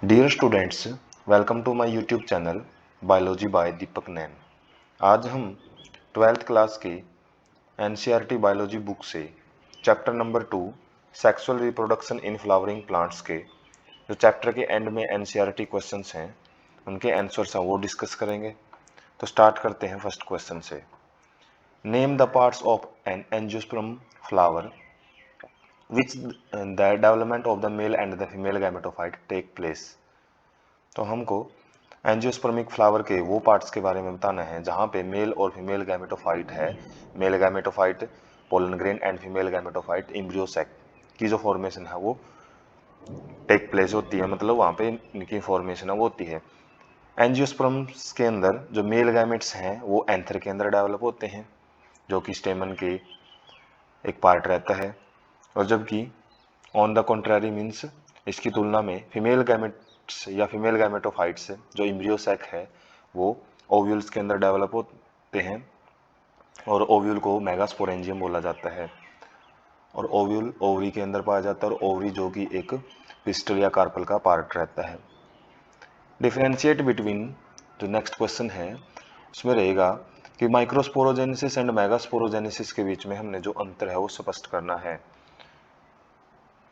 Dear students, welcome to my YouTube channel biology by Deepak Nain. आज हम 12th class के NCERT biology book से chapter number 2 sexual reproduction in flowering plants के जो chapter के and में एनसीईआरटी क्वेश्चंस हैं उनके आंसर्स हैं वो डिस्कस करेंगे। तो स्टार्ट करते हैं फर्स्ट क्वेश्चन से। Name the parts of an angiosperm flower which the development of the male and the female gametophyte take place. तो हमको एंजियोस्पर्मिक फ्लावर के वो पार्ट्स के बारे में बताना है जहाँ पे मेल और फीमेल गैमेटोफाइट है। Male gametophyte pollen grain and female gametophyte embryo sac की जो फॉर्मेशन है वो टेक प्लेस होती है, मतलब वहाँ पे इनकी फॉर्मेशन है वो होती है। एंजियोस्पर्म्स के अंदर जो मेल गैमेट्स हैं वो एंथर के अंदर डेवलप होते हैं जो कि स्टेमन के एक पार्ट रहता है, और जबकि ऑन द कॉन्ट्ररी मीन्स इसकी तुलना में फीमेल गैमेट्स या फीमेल गैमेटोफाइट्स जो एम्ब्रियो सैक है वो ओव्यूल्स के अंदर डेवलप होते हैं, और ओव्यूल को मेगास्पोरेंजियम बोला जाता है। और ओव्यूल ओवरी के अंदर पाया जाता है, और ओवरी जो कि एक पिस्टल या कार्पल का पार्ट रहता है। डिफरेंशिएट बिटवीन जो नेक्स्ट क्वेश्चन है उसमें रहेगा कि माइक्रोस्पोरोजेनेसिस एंड मेगास्पोरोजेनेसिस के बीच में हमने जो अंतर है वो स्पष्ट करना है।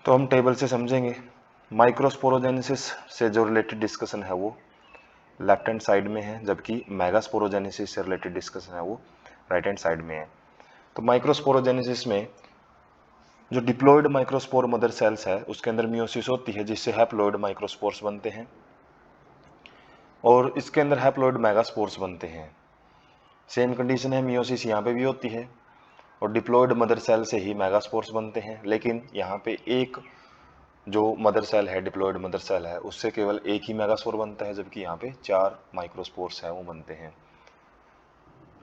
तो हम टेबल से समझेंगे। माइक्रोस्पोरोजेनेसिस से जो रिलेटेड डिस्कशन है वो लेफ्ट हैंड साइड में है, जबकि मेगास्पोरोजेनेसिस से रिलेटेड डिस्कशन है वो राइट हैंड साइड में है। तो माइक्रोस्पोरोजेनेसिस में जो डिप्लॉयड माइक्रोस्पोर मदर सेल्स है उसके अंदर मियोसिस होती है जिससे हैप्लॉयड माइक्रोस्पोर्स बनते हैं, और इसके अंदर हैप्लॉयड मेगास्पोर्स बनते हैं। सेम कंडीशन है, मियोसिस यहाँ पे भी होती है और डिप्लॉयड मदर सेल से ही मेगास्पोर्स बनते हैं, लेकिन यहाँ पे एक जो मदर सेल है, डिप्लॉयड मदर सेल है, उससे केवल एक ही मेगास्पोर बनता है, जबकि यहाँ पे 4 माइक्रोस्पोर्स है वो बनते हैं।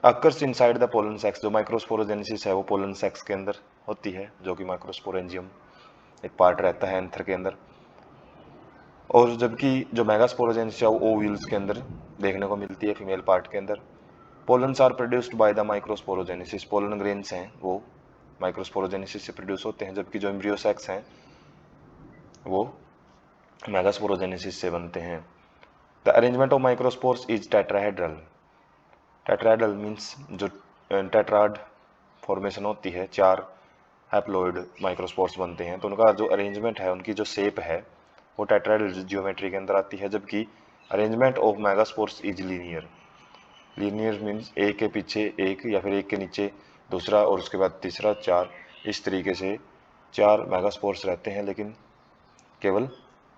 Occurs inside the pollen sacs, जो माइक्रोस्पोरोजेनेसिस है वो पोलन सेक्स के अंदर होती है जो कि माइक्रोस्पोरेंजियम एक पार्ट रहता है एंथर के अंदर, और जबकि जो मेगास्पोरोजेनेसिस है वो ओव्यूल्स के अंदर देखने को मिलती है फीमेल पार्ट के अंदर। Pollens are produced by the microsporogenesis, pollen grains हैं वो माइक्रोस्पोरोजेनेसिस से प्रोड्यूस होते हैं, जबकि जो एम्ब्रियो सेक्स हैं वो मेगास्पोरोजेनेसिस से बनते हैं। The arrangement of microspores is tetrahedral. Tetrahedral means जो टेट्राड फॉर्मेशन होती है, 4 हैप्लॉइड माइक्रोस्पोर्स बनते हैं, तो उनका जो अरेंजमेंट है, उनकी जो शेप है वो टेट्राहेड्रल जियोमेट्री के अंदर आती है, जबकि arrangement of megaspores is linear. Linear means एक के पीछे एक या फिर एक के नीचे दूसरा और उसके बाद तीसरा, 4 इस तरीके से 4 मेगास्पोर्स रहते हैं, लेकिन केवल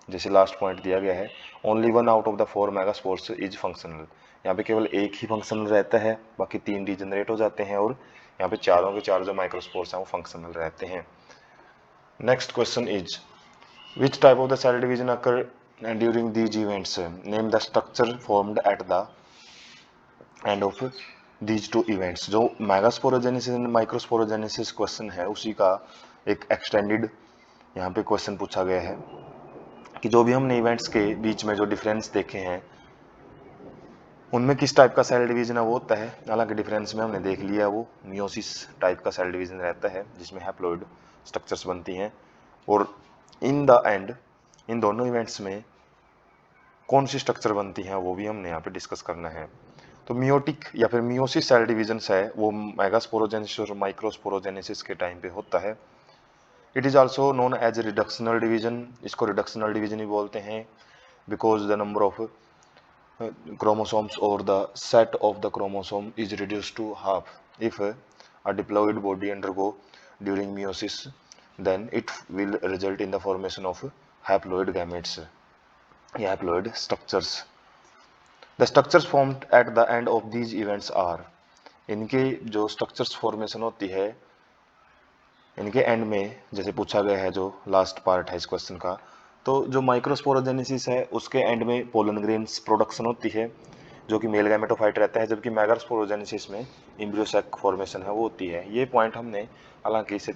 जैसे लास्ट पॉइंट दिया गया है only 1 out of the 4 megaspores is functional. यहाँ पे केवल एक ही फंक्शनल रहता है, बाकी 3 डिजेनरेट हो जाते हैं, और यहाँ पे चारों के चार जो माइक्रोस्पोर्स हैं वो फंक्शनल रहते हैं। Next question is which type of the cell division occur during these events, name the structure formed at the end of these two events. जो मेगास्पोरोजेनेसिस एंड माइक्रोस्पोरोजेनेसिस क्वेश्चन है उसी का एक एक्सटेंडेड यहाँ पे क्वेश्चन पूछा गया है कि जो भी हमने इवेंट्स के बीच में जो डिफरेंस देखे हैं उनमें किस टाइप का सेल डिवीजन है वो होता है। हालांकि डिफरेंस में हमने देख लिया वो मियोसिस टाइप का सेल डिवीजन रहता है जिसमें हैप्लॉइड स्ट्रक्चर्स बनती हैं, और इन द एंड इन दोनों इवेंट्स में कौन सी स्ट्रक्चर बनती हैं वो भी हमने यहाँ पे डिस्कस करना है। तो मियोटिक या फिर मियोसिस सेल डिवीजन है वो मेगास्पोरोजेनेसिस और माइक्रोस्पोरोजेनेसिस के टाइम पे होता है। It is also known as reductional division, इसको रिडक्शनल डिवीजन भी बोलते हैं, because the number of chromosomes or the set of the chromosome is reduced to half if a diploid body undergo during meiosis, then it will result in the formation of haploid gametes या haploid structures. The structures formed at the end of these events are, इनके जो structures formation होती है इनके and में जैसे पूछा गया है जो लास्ट पार्ट है इस क्वेश्चन का, तो जो माइक्रोस्पोरोजेनेसिस है उसके एंड में पोलन ग्रेन्स प्रोडक्शन होती है जो कि मेल गैमेटोफाइट रहता है, जबकि मेगास्पोरोजेनेसिस में एम्ब्रियो सैक फॉर्मेशन है वो होती है। ये पॉइंट हमने हालांकि इसे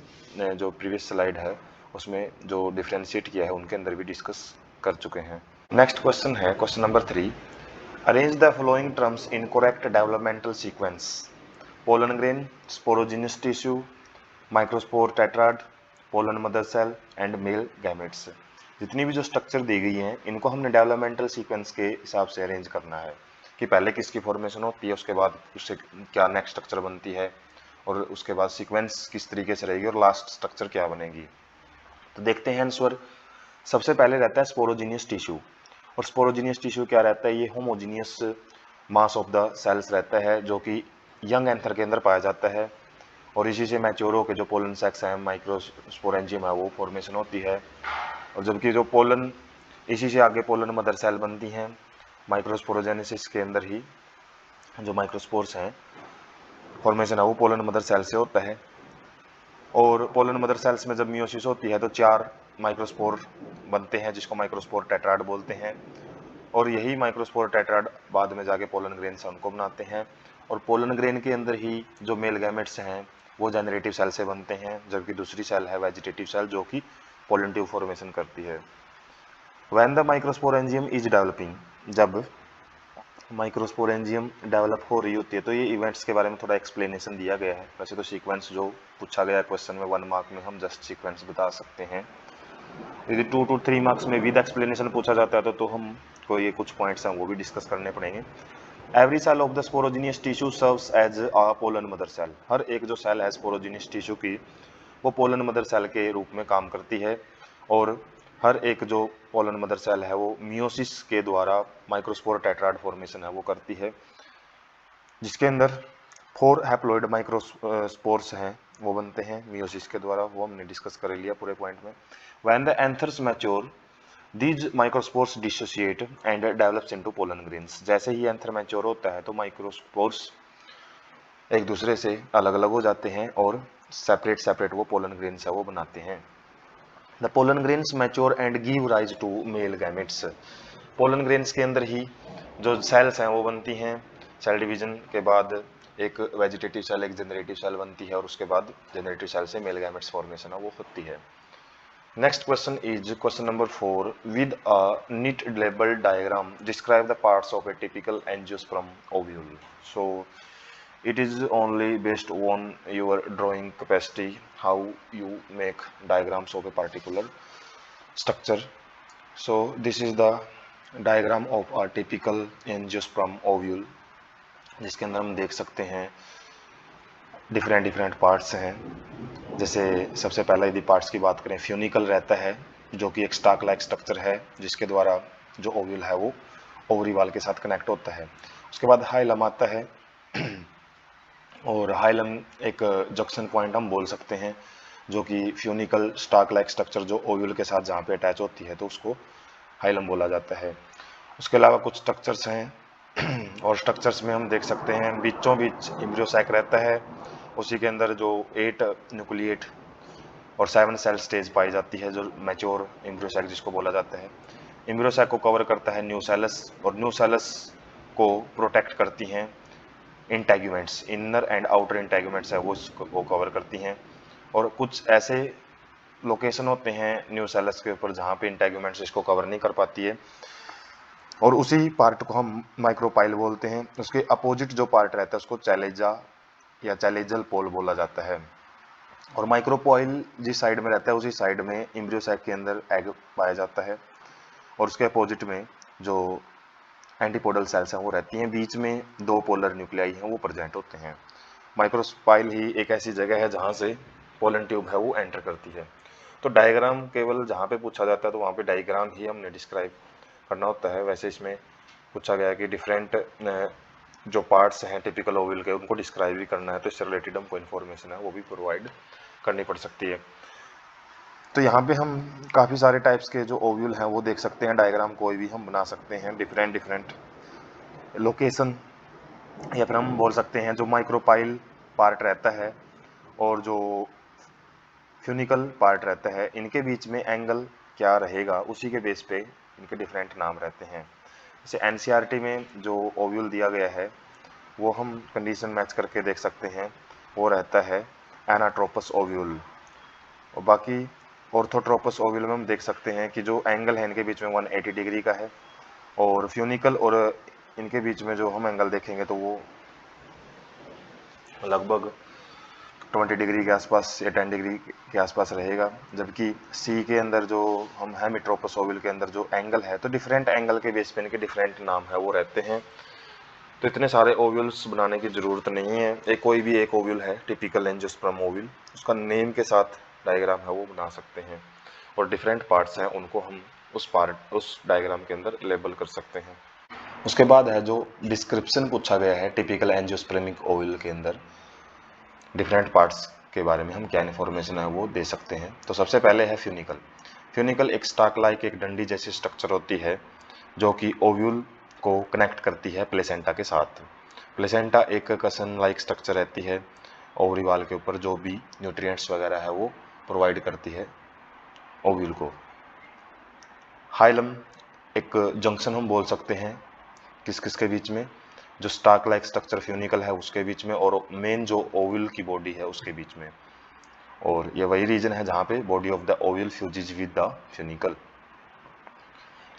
जो प्रीवियस स्लाइड है उसमें जो डिफ्रेंशिएट किया है उनके अंदर भी डिस्कस कर चुके हैं। नेक्स्ट क्वेश्चन है question number 3, arrange the following terms in correct developmental sequence. Pollen grain, sporogenous tissue, microspore tetrad, pollen mother cell and male gametes. जितनी भी जो स्ट्रक्चर दी गई हैं इनको हमने डेवलपमेंटल सीक्वेंस के हिसाब से अरेंज करना है कि पहले किसकी फॉर्मेशन होती है, उसके बाद उससे क्या नेक्स्ट स्ट्रक्चर बनती है, और उसके बाद सीक्वेंस किस तरीके से रहेगी और लास्ट स्ट्रक्चर क्या बनेगी। तो देखते हैं आंसर। सबसे पहले रहता है स्पोरोजीनियस टिश्यू। और स्पोरोजीनियस टिश्यू क्या रहता है, ये homogeneous mass of the cells रहता है जो कि यंग एंथर के अंदर पाया जाता है, और इसी से मैच्योर होकर जो पोलन सेक्स है, माइक्रोस्पोरेंजियम है, वो फॉर्मेशन होती है। और जबकि जो पोलन, इसी से आगे पोलन मदर सेल बनती हैं माइक्रोस्पोरोजेनेसिस के अंदर ही, जो माइक्रोस्पोर्स हैं फॉर्मेशन है वो पोलन मदर सेल से होता है। और पोलन मदर सेल्स में जब मियोसिस होती है तो 4 माइक्रोस्पोर बनते हैं जिसको माइक्रोस्पोर टेट्राड बोलते हैं, और यही माइक्रोस्पोर टेट्राड बाद में जाके पोलन ग्रेन से उनको बनाते हैं। और पोलन ग्रेन के अंदर ही जो मेल गैमेट्स हैं वो जनरेटिव सेल से बनते हैं, जबकि दूसरी सेल है वेजिटेटिव सेल जो कि पोलन ट्यूब फॉर्मेशन करती है। When the microsporangium is developing, जब माइक्रोस्पोरेंजियम डेवलप हो रही होती है, तो ये इवेंट्स के बारे में थोड़ा एक्सप्लेनेशन दिया गया है। वैसे तो सीक्वेंस जो पूछा गया क्वेश्चन में 1 मार्क में हम जस्ट सीक्वेंस बता सकते हैं। यदि 2 to 3 मार्क्स में विद एक्सप्लेनेशन पूछा जाता है तो हम को ये कुछ पॉइंट्स हैं वो भी डिस्कस करने पड़ेंगे। Every cell of the sporogenous tissue serves as a pollen mother cell. हर एक जो सेल है स्पोरोजीनियस टिश्यू की वो पोलन मदर सेल के रूप में काम करती है, और हर एक जो पोलन मदर सेल है वो मियोसिस के द्वारा माइक्रोस्पोर टेट्राड फॉर्मेशन है वो करती है, जिसके अंदर 4 हैप्लॉइड माइक्रोस्पोर्स हैं वो बनते हैं मियोसिस के द्वारा, वो हमने डिस्कस कर लिया पूरे पॉइंट में। When the anthers mature these microspores dissociate and develops into pollen grains. जैसे ही एंथर मैच्योर होता है तो माइक्रोस्पोर्स एक दूसरे से अलग अलग हो जाते हैं और सेपरेट सेपरेट वो पोलन ग्रेन्स है वो बनाते हैं। The pollen grains mature and give rise to male gametes. Pollen grains के अंदर ही जो सेल्स हैं वो बनती हैं, सेल डिवीजन के बाद एक वेजिटेटिव सेल, एक जनरेटिव सेल बनती है, और उसके बाद जनरेटिव सेल से मेल गैमेट्स फॉर्मेशन है वो होती है। Next question is question number 4. With a neat labeled diagram, describe the parts of a typical angiosperm ovule. So, it is only based on your drawing capacity how you make diagrams of a particular structure. So, this is the diagram of a typical angiosperm ovule, जिसके अंदर हम देख सकते हैं different parts हैं। जैसे सबसे पहले यदि पार्ट्स की बात करें, फ्यूनिकल रहता है जो कि एक स्टाक लाइक स्ट्रक्चर है जिसके द्वारा जो ओव्यूल है वो ओवरी वाल के साथ कनेक्ट होता है। उसके बाद हाइलम आता है, और हाइलम एक जंक्शन पॉइंट हम बोल सकते हैं जो कि फ्यूनिकल स्टाक लाइक स्ट्रक्चर जो ओव्यूल के साथ जहाँ पे अटैच होती है तो उसको हाइलम बोला जाता है। उसके अलावा कुछ स्ट्रक्चर्स हैं और स्ट्रक्चर्स में हम देख सकते हैं बीचों बीच एम्ब्रियोसैक रहता है, उसी के अंदर जो 8 न्यूक्लिएट और 7 सेल स्टेज पाई जाती है जो मैच्योर एम्ब्रियोसैक जिसको बोला जाता है। एम्ब्रियोसैक को कवर करता है न्यूसेलस, और न्यूसेलस को प्रोटेक्ट करती हैं integuments, inner and outer integuments है वो कवर करती हैं। और कुछ ऐसे लोकेशन होते हैं न्यूसेलस के ऊपर जहाँ पे इंटेग्यूमेंट्स इसको कवर नहीं कर पाती है, और उसी पार्ट को हम माइक्रोपाइल बोलते हैं। उसके अपोजिट जो पार्ट रहता है उसको चैलेजा या चैलेजल पोल बोला जाता है। और माइक्रोपाइल जिस साइड में रहता है उसी साइड में एम्ब्रियोसैक के अंदर एग पाया जाता है, और उसके अपोजिट में जो एंटीपोडल सेल्स हैं वो रहती हैं, बीच में 2 पोलर न्यूक्लियाई हैं वो प्रेजेंट होते हैं। माइक्रोस्पाइल ही एक ऐसी जगह है जहाँ से पोलन ट्यूब है वो एंटर करती है। तो डायग्राम केवल जहाँ पे पूछा जाता है तो वहाँ पे डायग्राम ही हमने डिस्क्राइब करना होता है। वैसे इसमें पूछा गया है कि डिफरेंट जो पार्ट्स हैं टिपिकल ओवल के उनको डिस्क्राइब भी करना है, तो इससे रिलेटेड हमको इन्फॉर्मेशन है वो भी प्रोवाइड करनी पड़ सकती है। तो यहाँ पे हम काफ़ी सारे टाइप्स के जो ओव्यूल हैं वो देख सकते हैं, डायग्राम कोई भी हम बना सकते हैं डिफरेंट लोकेशन, या फिर हम बोल सकते हैं जो माइक्रोपाइल पार्ट रहता है और जो फ्यूनिकल पार्ट रहता है इनके बीच में एंगल क्या रहेगा उसी के बेस पे इनके डिफरेंट नाम रहते हैं। जैसे एनसीईआरटी में जो ओव्यूल दिया गया है वो हम कंडीशन मैच करके देख सकते हैं, वो रहता है एनाट्रोपस ओव्यूल। और बाकी ऑर्थोट्रोपस ओव्यूल में हम देख सकते हैं कि जो एंगल है इनके बीच में 180 डिग्री का है, और फ्यूनिकल और इनके बीच में जो हम एंगल देखेंगे तो वो लगभग 20 डिग्री के आसपास या 10 डिग्री के आसपास रहेगा, जबकि सी के अंदर जो हम है मिट्रोपस ओवल के अंदर जो एंगल है, तो डिफरेंट एंगल के बेस पे इनके डिफरेंट नाम है वो रहते हैं। तो इतने सारे ओव्यूल्स बनाने की ज़रूरत नहीं है, एक कोई भी एक ओव्यूल है टिपिकल एंजियोस्पर्म ओव्यूल, उसका नेम के साथ डायग्राम है वो बना सकते हैं, और डिफरेंट पार्ट्स हैं उनको हम उस डायग्राम के अंदर लेबल कर सकते हैं। उसके बाद है जो डिस्क्रिप्शन पूछा गया है टिपिकल एंजियोस्पर्मिक ओव्यूल के अंदर डिफरेंट पार्ट्स के बारे में हम क्या इन्फॉर्मेशन है वो दे सकते हैं। तो सबसे पहले है फ्यूनिकल। फ्यूनिकल एक स्टाक लाइक एक डंडी जैसी स्ट्रक्चर होती है जो कि ओव्यूल को कनेक्ट करती है प्लेसेंटा के साथ। प्लेसेंटा एक कसन लाइक स्ट्रक्चर रहती है ओवरी वाल के ऊपर, जो भी न्यूट्रिएंट्स वगैरह है वो प्रोवाइड करती है ओव्यूल को। हाइलम एक जंक्शन हम बोल सकते हैं किस किस के बीच में, जो स्टाक लाइक स्ट्रक्चर फ्यूनिकल है उसके बीच में, और मेन जो ओव्यूल की बॉडी है उसके बीच में, और ये वही रीजन है जहाँ पे body of the ovule fuses with the funicle.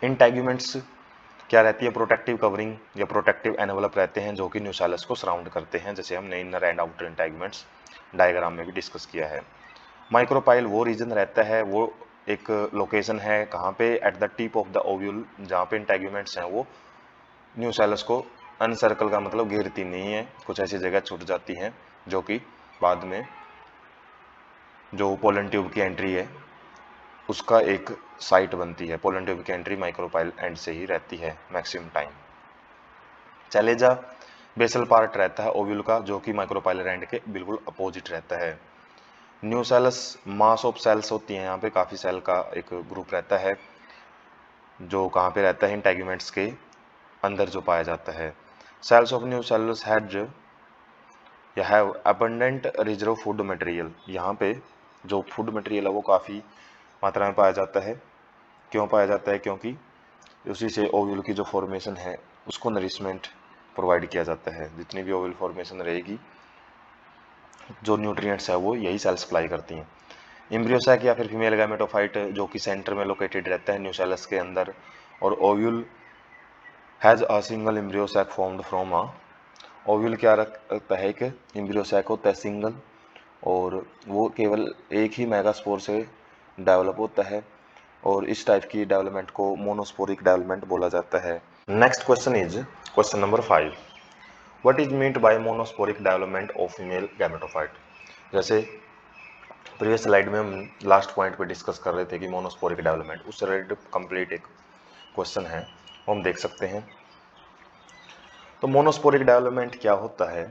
Integuments क्या रहती है, प्रोटेक्टिव कवरिंग या प्रोटेक्टिव एनवलप रहते हैं जो कि न्यूसेलस को सराउंड करते हैं, जैसे हमने inner and outer integuments diagram में भी डिस्कस किया है। माइक्रोपाइल वो रीजन रहता है, वो एक लोकेशन है कहाँ पे, at the tip of the ovule, जहाँ पे इंटेग्यूमेंट्स हैं वो न्यूसेलस को अनसर्कल का मतलब घेरती नहीं है, कुछ ऐसी जगह छूट जाती हैं जो कि बाद में जो पोलन ट्यूब की एंट्री है उसका एक साइट बनती है। पोलन ट्यूब की एंट्री माइक्रोपाइल एंड से ही रहती है मैक्सिमम टाइम। चैलेजा बेसल पार्ट रहता है ओव्यूल का, जो कि माइक्रोपाइलर एंड के बिल्कुल अपोजिट रहता है। न्यूसेलस मास ऑफ सेल्स होती हैं, यहाँ पे काफ़ी सेल का एक ग्रुप रहता है जो कहाँ पे रहता है, इंटेग्यूमेंट्स के अंदर जो पाया जाता है। सेल्स ऑफ न्यूसेलस हैज या have abundant reserve food material, यहाँ पे जो फूड मटेरियल है वो काफ़ी मात्रा में पाया जाता है। क्यों पाया जाता है, क्योंकि उसी से ओव्यूल की जो फॉर्मेशन है उसको नरिशमेंट प्रोवाइड किया जाता है। जितनी भी ओव्यूल फॉर्मेशन रहेगी, जो न्यूट्रिएंट्स है वो यही सेल सप्लाई करती हैं। एम्ब्रियोसैक या फिर फीमेल गैमेटोफाइट जो कि सेंटर में लोकेटेड रहता है न्यूसेलस के अंदर, और ovule has a single embryo sac formed from a, ovule क्या रखता है, कि एम्ब्रियोसैक होता है सिंगल, और वो केवल एक ही मेगास्पोर से डेवलप होता है, और इस टाइप की डेवलपमेंट को मोनोस्पोरिक डेवलपमेंट बोला जाता है। Next question is question number 5, what is meant by monosporic development of female gametophyte. जैसे प्रीवियस स्लाइड में हम लास्ट पॉइंट पे डिस्कस कर रहे थे कि मोनोस्पोरिक डेवलपमेंट, उससे रिलेटेड कंप्लीट एक क्वेश्चन है वो हम देख सकते हैं। तो मोनोस्पोरिक डेवलपमेंट क्या होता है,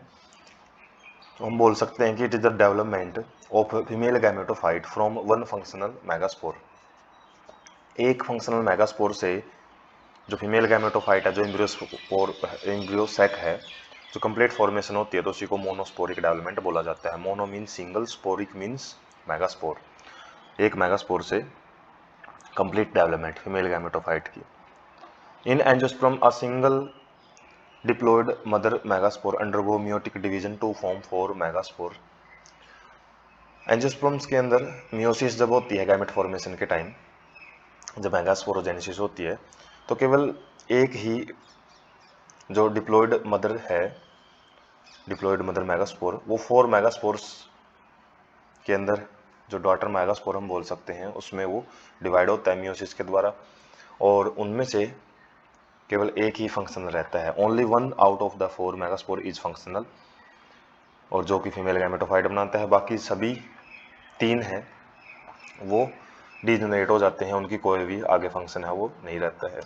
तो हम बोल सकते हैं कि it is the development of female gametophyte from one functional megaspore. एक फंक्शनल मेगास्पोर से जो फीमेल गैमेटोफाइट है, जो एम्ब्रियोसैक है, जो कंप्लीट फॉर्मेशन होती है, तो उसी को मोनोस्पोरिक डेवलपमेंट बोला जाता है। Mono means single, sporic means megaspore, एक मेगास्पोर से कंप्लीट डेवलपमेंट फीमेल गैमेटोफाइट की। In angiosperm a single diploid mother megaspore undergo meiotic division to form 4 megaspore. Angiosperms के अंदर मियोसिस जब होती है गैमेट फॉर्मेशन के टाइम, जब मेगास्पोरोजेनेसिस होती है, तो केवल एक ही जो डिप्लॉयड मदर है, डिप्लॉयड मदर मेगास्पोर, वो 4 मेगास्पोर्स के अंदर जो डॉटर मेगास्पोर हम बोल सकते हैं, उसमें वो डिवाइड होता है मियोसिस के द्वारा, और उनमें से केवल एक ही फंक्शनल रहता है। Only 1 out of the 4 megaspore is functional, और जो कि फीमेल गैमेटोफाइट बनाता है। बाकी सभी 3 हैं वो डिजेनरेट हो जाते हैं, उनकी कोई भी आगे फंक्शन है वो नहीं रहता है।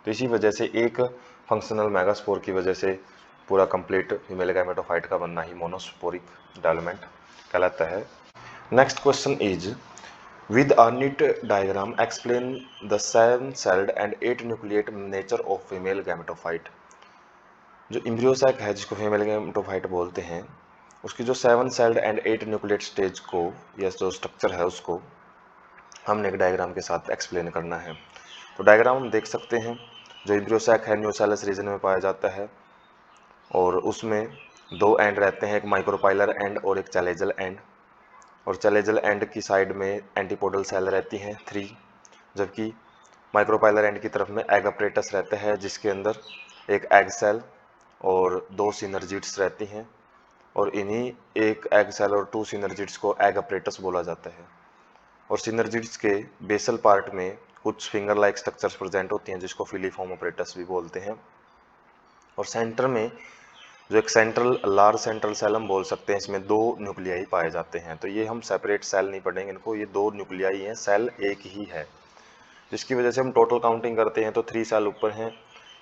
तो इसी वजह से एक फंक्शनल मेगास्पोर की वजह से पूरा कंप्लीट फीमेल गैमेटोफाइट का बनना ही मोनोस्पोरिक डेवलपमेंट कहलाता है। Next question is with a neat diagram explain the 7 celled and 8 nucleate nature of female gametophyte. जो एम्ब्रियोसैक है जिसको फीमेल गैमेटोफाइट बोलते हैं, उसकी जो 7 सेल्ड एंड 8 न्यूक्लिएट स्टेज को या जो स्ट्रक्चर है उसको हमने एक डायग्राम के साथ एक्सप्लेन करना है। तो डायग्राम हम देख सकते हैं, जो एम्ब्रियोसैक है न्यूसेलस रीजन में पाया जाता है, और उसमें 2 एंड रहते हैं, एक माइक्रोपाइलर एंड और एक चैलेजल एंड, और चैलेजल एंड की साइड में एंटीपोडल सेल रहती हैं 3, जबकि माइक्रोपाइलर एंड की तरफ में एग अपरेटस रहता है जिसके अंदर एक एग सेल और 2 सिनर्जिड्स रहती हैं, और इन्हीं एक एग सेल और 2 सिनर्जिड्स को एग अपरेटस बोला जाता है। और सिनर्जिड्स के बेसल पार्ट में कुछ फिंगर लाइक स्ट्रक्चर्स प्रेजेंट होती हैं जिसको फिलीफॉर्म अपरेटस भी बोलते हैं। और सेंटर में जो एक लार्ज सेंट्रल सेल हम बोल सकते हैं, इसमें 2 न्यूक्लियाई पाए जाते हैं। तो ये हम सेपरेट सेल नहीं पढ़ेंगे इनको, ये 2 न्यूक्लियाई हैं, सेल एक ही है, जिसकी वजह से हम टोटल काउंटिंग करते हैं तो 3 सेल ऊपर हैं,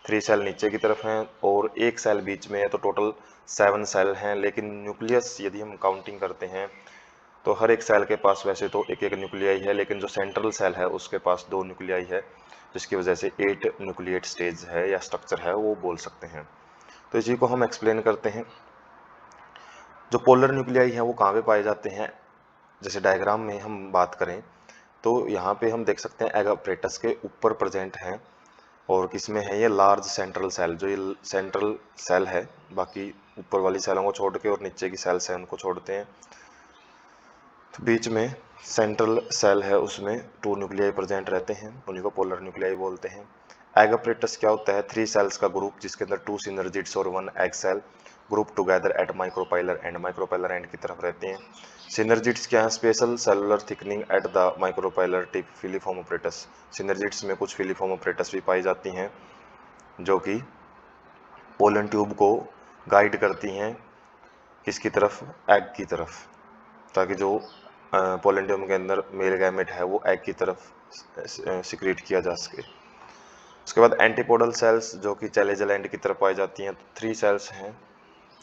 3 सेल नीचे की तरफ हैं और 1 सेल बीच में है, तो टोटल 7 सेल हैं। लेकिन न्यूक्लियस यदि हम काउंटिंग करते हैं तो हर एक सेल के पास वैसे तो एक एक न्यूक्लियाई है, लेकिन जो सेंट्रल सेल है उसके पास 2 न्यूक्लियाई है, जिसकी वजह से 8 न्यूक्लिएट स्टेज है या स्ट्रक्चर है वो बोल सकते हैं। तो इसी को हम एक्सप्लेन करते हैं। जो पोलर न्यूक्लियाई हैं वो कहाँ पे पाए जाते हैं, जैसे डायग्राम में हम बात करें तो यहाँ पे हम देख सकते हैं एग अपरेटस के ऊपर प्रेजेंट हैं। और किसमें है ये लार्ज सेंट्रल सेल, जो ये सेंट्रल सेल है, बाकी ऊपर वाली सेलों को छोड़ के और नीचे की सेल्स हैं उनको छोड़ते हैं। तो बीच में सेंट्रल सेल है, उसमें 2 न्यूक्लियाई प्रेजेंट रहते हैं, उन्हीं को पोलर न्यूक्लियाई बोलते हैं। एग अपरेटस क्या होता है, 3 सेल्स का ग्रुप जिसके अंदर 2 सिनर्जिड्स और 1 egg cell group together at micropylar end, micropylar end की तरफ रहते हैं। सिनर्जिड्स क्या है, special cellular thickening at the micropylar tip filiform apparatus. Synergids में कुछ फिलीफॉर्म अपरेटस भी पाई जाती हैं जो कि पोलन ट्यूब को गाइड करती हैं किसकी तरफ, एग की तरफ, ताकि जो पोलन ट्यूब के अंदर मेल गैमेट है वो एग की तरफ सिक्रीट किया जा सके। उसके बाद एंटीपोडल सेल्स जो कि चैलेजल एंड की तरफ पाई जाती हैं, तो 3 सेल्स हैं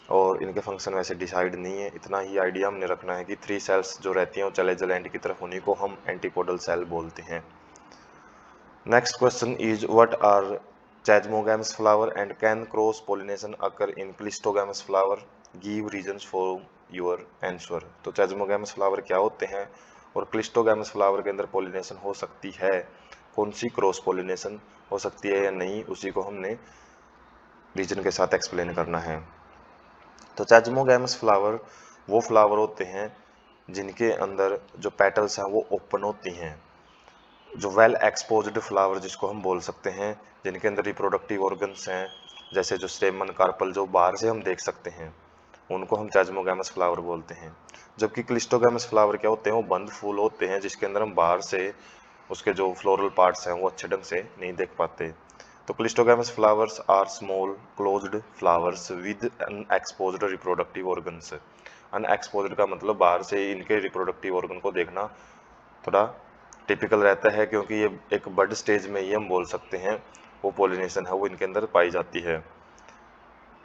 और इनके फंक्शन वैसे डिसाइड नहीं है, इतना ही आइडिया हमने रखना है कि 3 सेल्स जो रहती हैं वो चैलेजल एंड की तरफ, उन्हीं को हम एंटीपोडल सेल बोलते हैं। Next question is what are chasmogamous flower and can cross pollination occur in cleistogamous flower, give reasons for your answer. तो चैजमोगैमस फ्लावर क्या होते हैं और क्लिस्टोगैमस फ्लावर के अंदर पोलिनेशन हो सकती है, कौन सी क्रॉस पोलिनेशन हो सकती है या नहीं, उसी को हमने रीजन के साथ एक्सप्लेन करना है। तो चैजमोगैमस फ्लावर वो फ्लावर होते हैं जिनके अंदर जो पेटल्स हैं वो ओपन होती हैं, जो वेल एक्सपोज्ड फ्लावर जिसको हम बोल सकते हैं, जिनके अंदर रिप्रोडक्टिव ऑर्गन्स हैं, जैसे जो स्टेमन कार्पल जो बाहर से हम देख सकते हैं, उनको हम चैजमोगैमस फ्लावर बोलते हैं। जबकि क्लिस्टोगैमस फ्लावर क्या होते हैं, वो बंद फूल होते हैं जिसके अंदर हम बाहर से उसके जो फ्लोरल पार्ट्स हैं वो अच्छे ढंग से नहीं देख पाते। तो cleistogamous flowers are small closed flowers with unexposed reproductive organs. Unexposed का मतलब बाहर से इनके रिप्रोडक्टिव ऑर्गन को देखना थोड़ा टिपिकल रहता है, क्योंकि ये एक बड स्टेज में ही हम बोल सकते हैं वो पोलिनेशन है वो इनके अंदर पाई जाती है।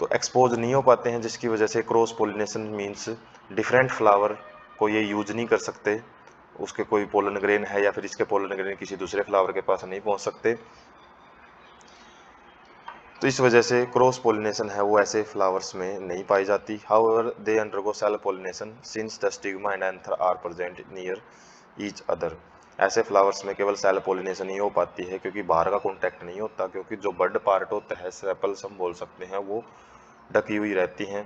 तो एक्सपोज नहीं हो पाते हैं, जिसकी वजह से cross pollination means different flower को ये यूज नहीं कर सकते, उसके कोई पोलन ग्रेन है या फिर इसके पोलन ग्रेन किसी दूसरे फ्लावर के पास नहीं पहुंच सकते, तो इस वजह से क्रॉस पोलिनेशन है वो ऐसे फ्लावर्स में नहीं पाई जाती। However they undergo self pollination since the stigma and anther are present near each other. ऐसे फ्लावर्स में केवल सेल पोलिनेशन ही हो पाती है क्योंकि बाहर का कॉन्टैक्ट नहीं होता, क्योंकि जो बड पार्ट होता है सेपल्स हम बोल सकते हैं वो ढकी हुई रहती हैं,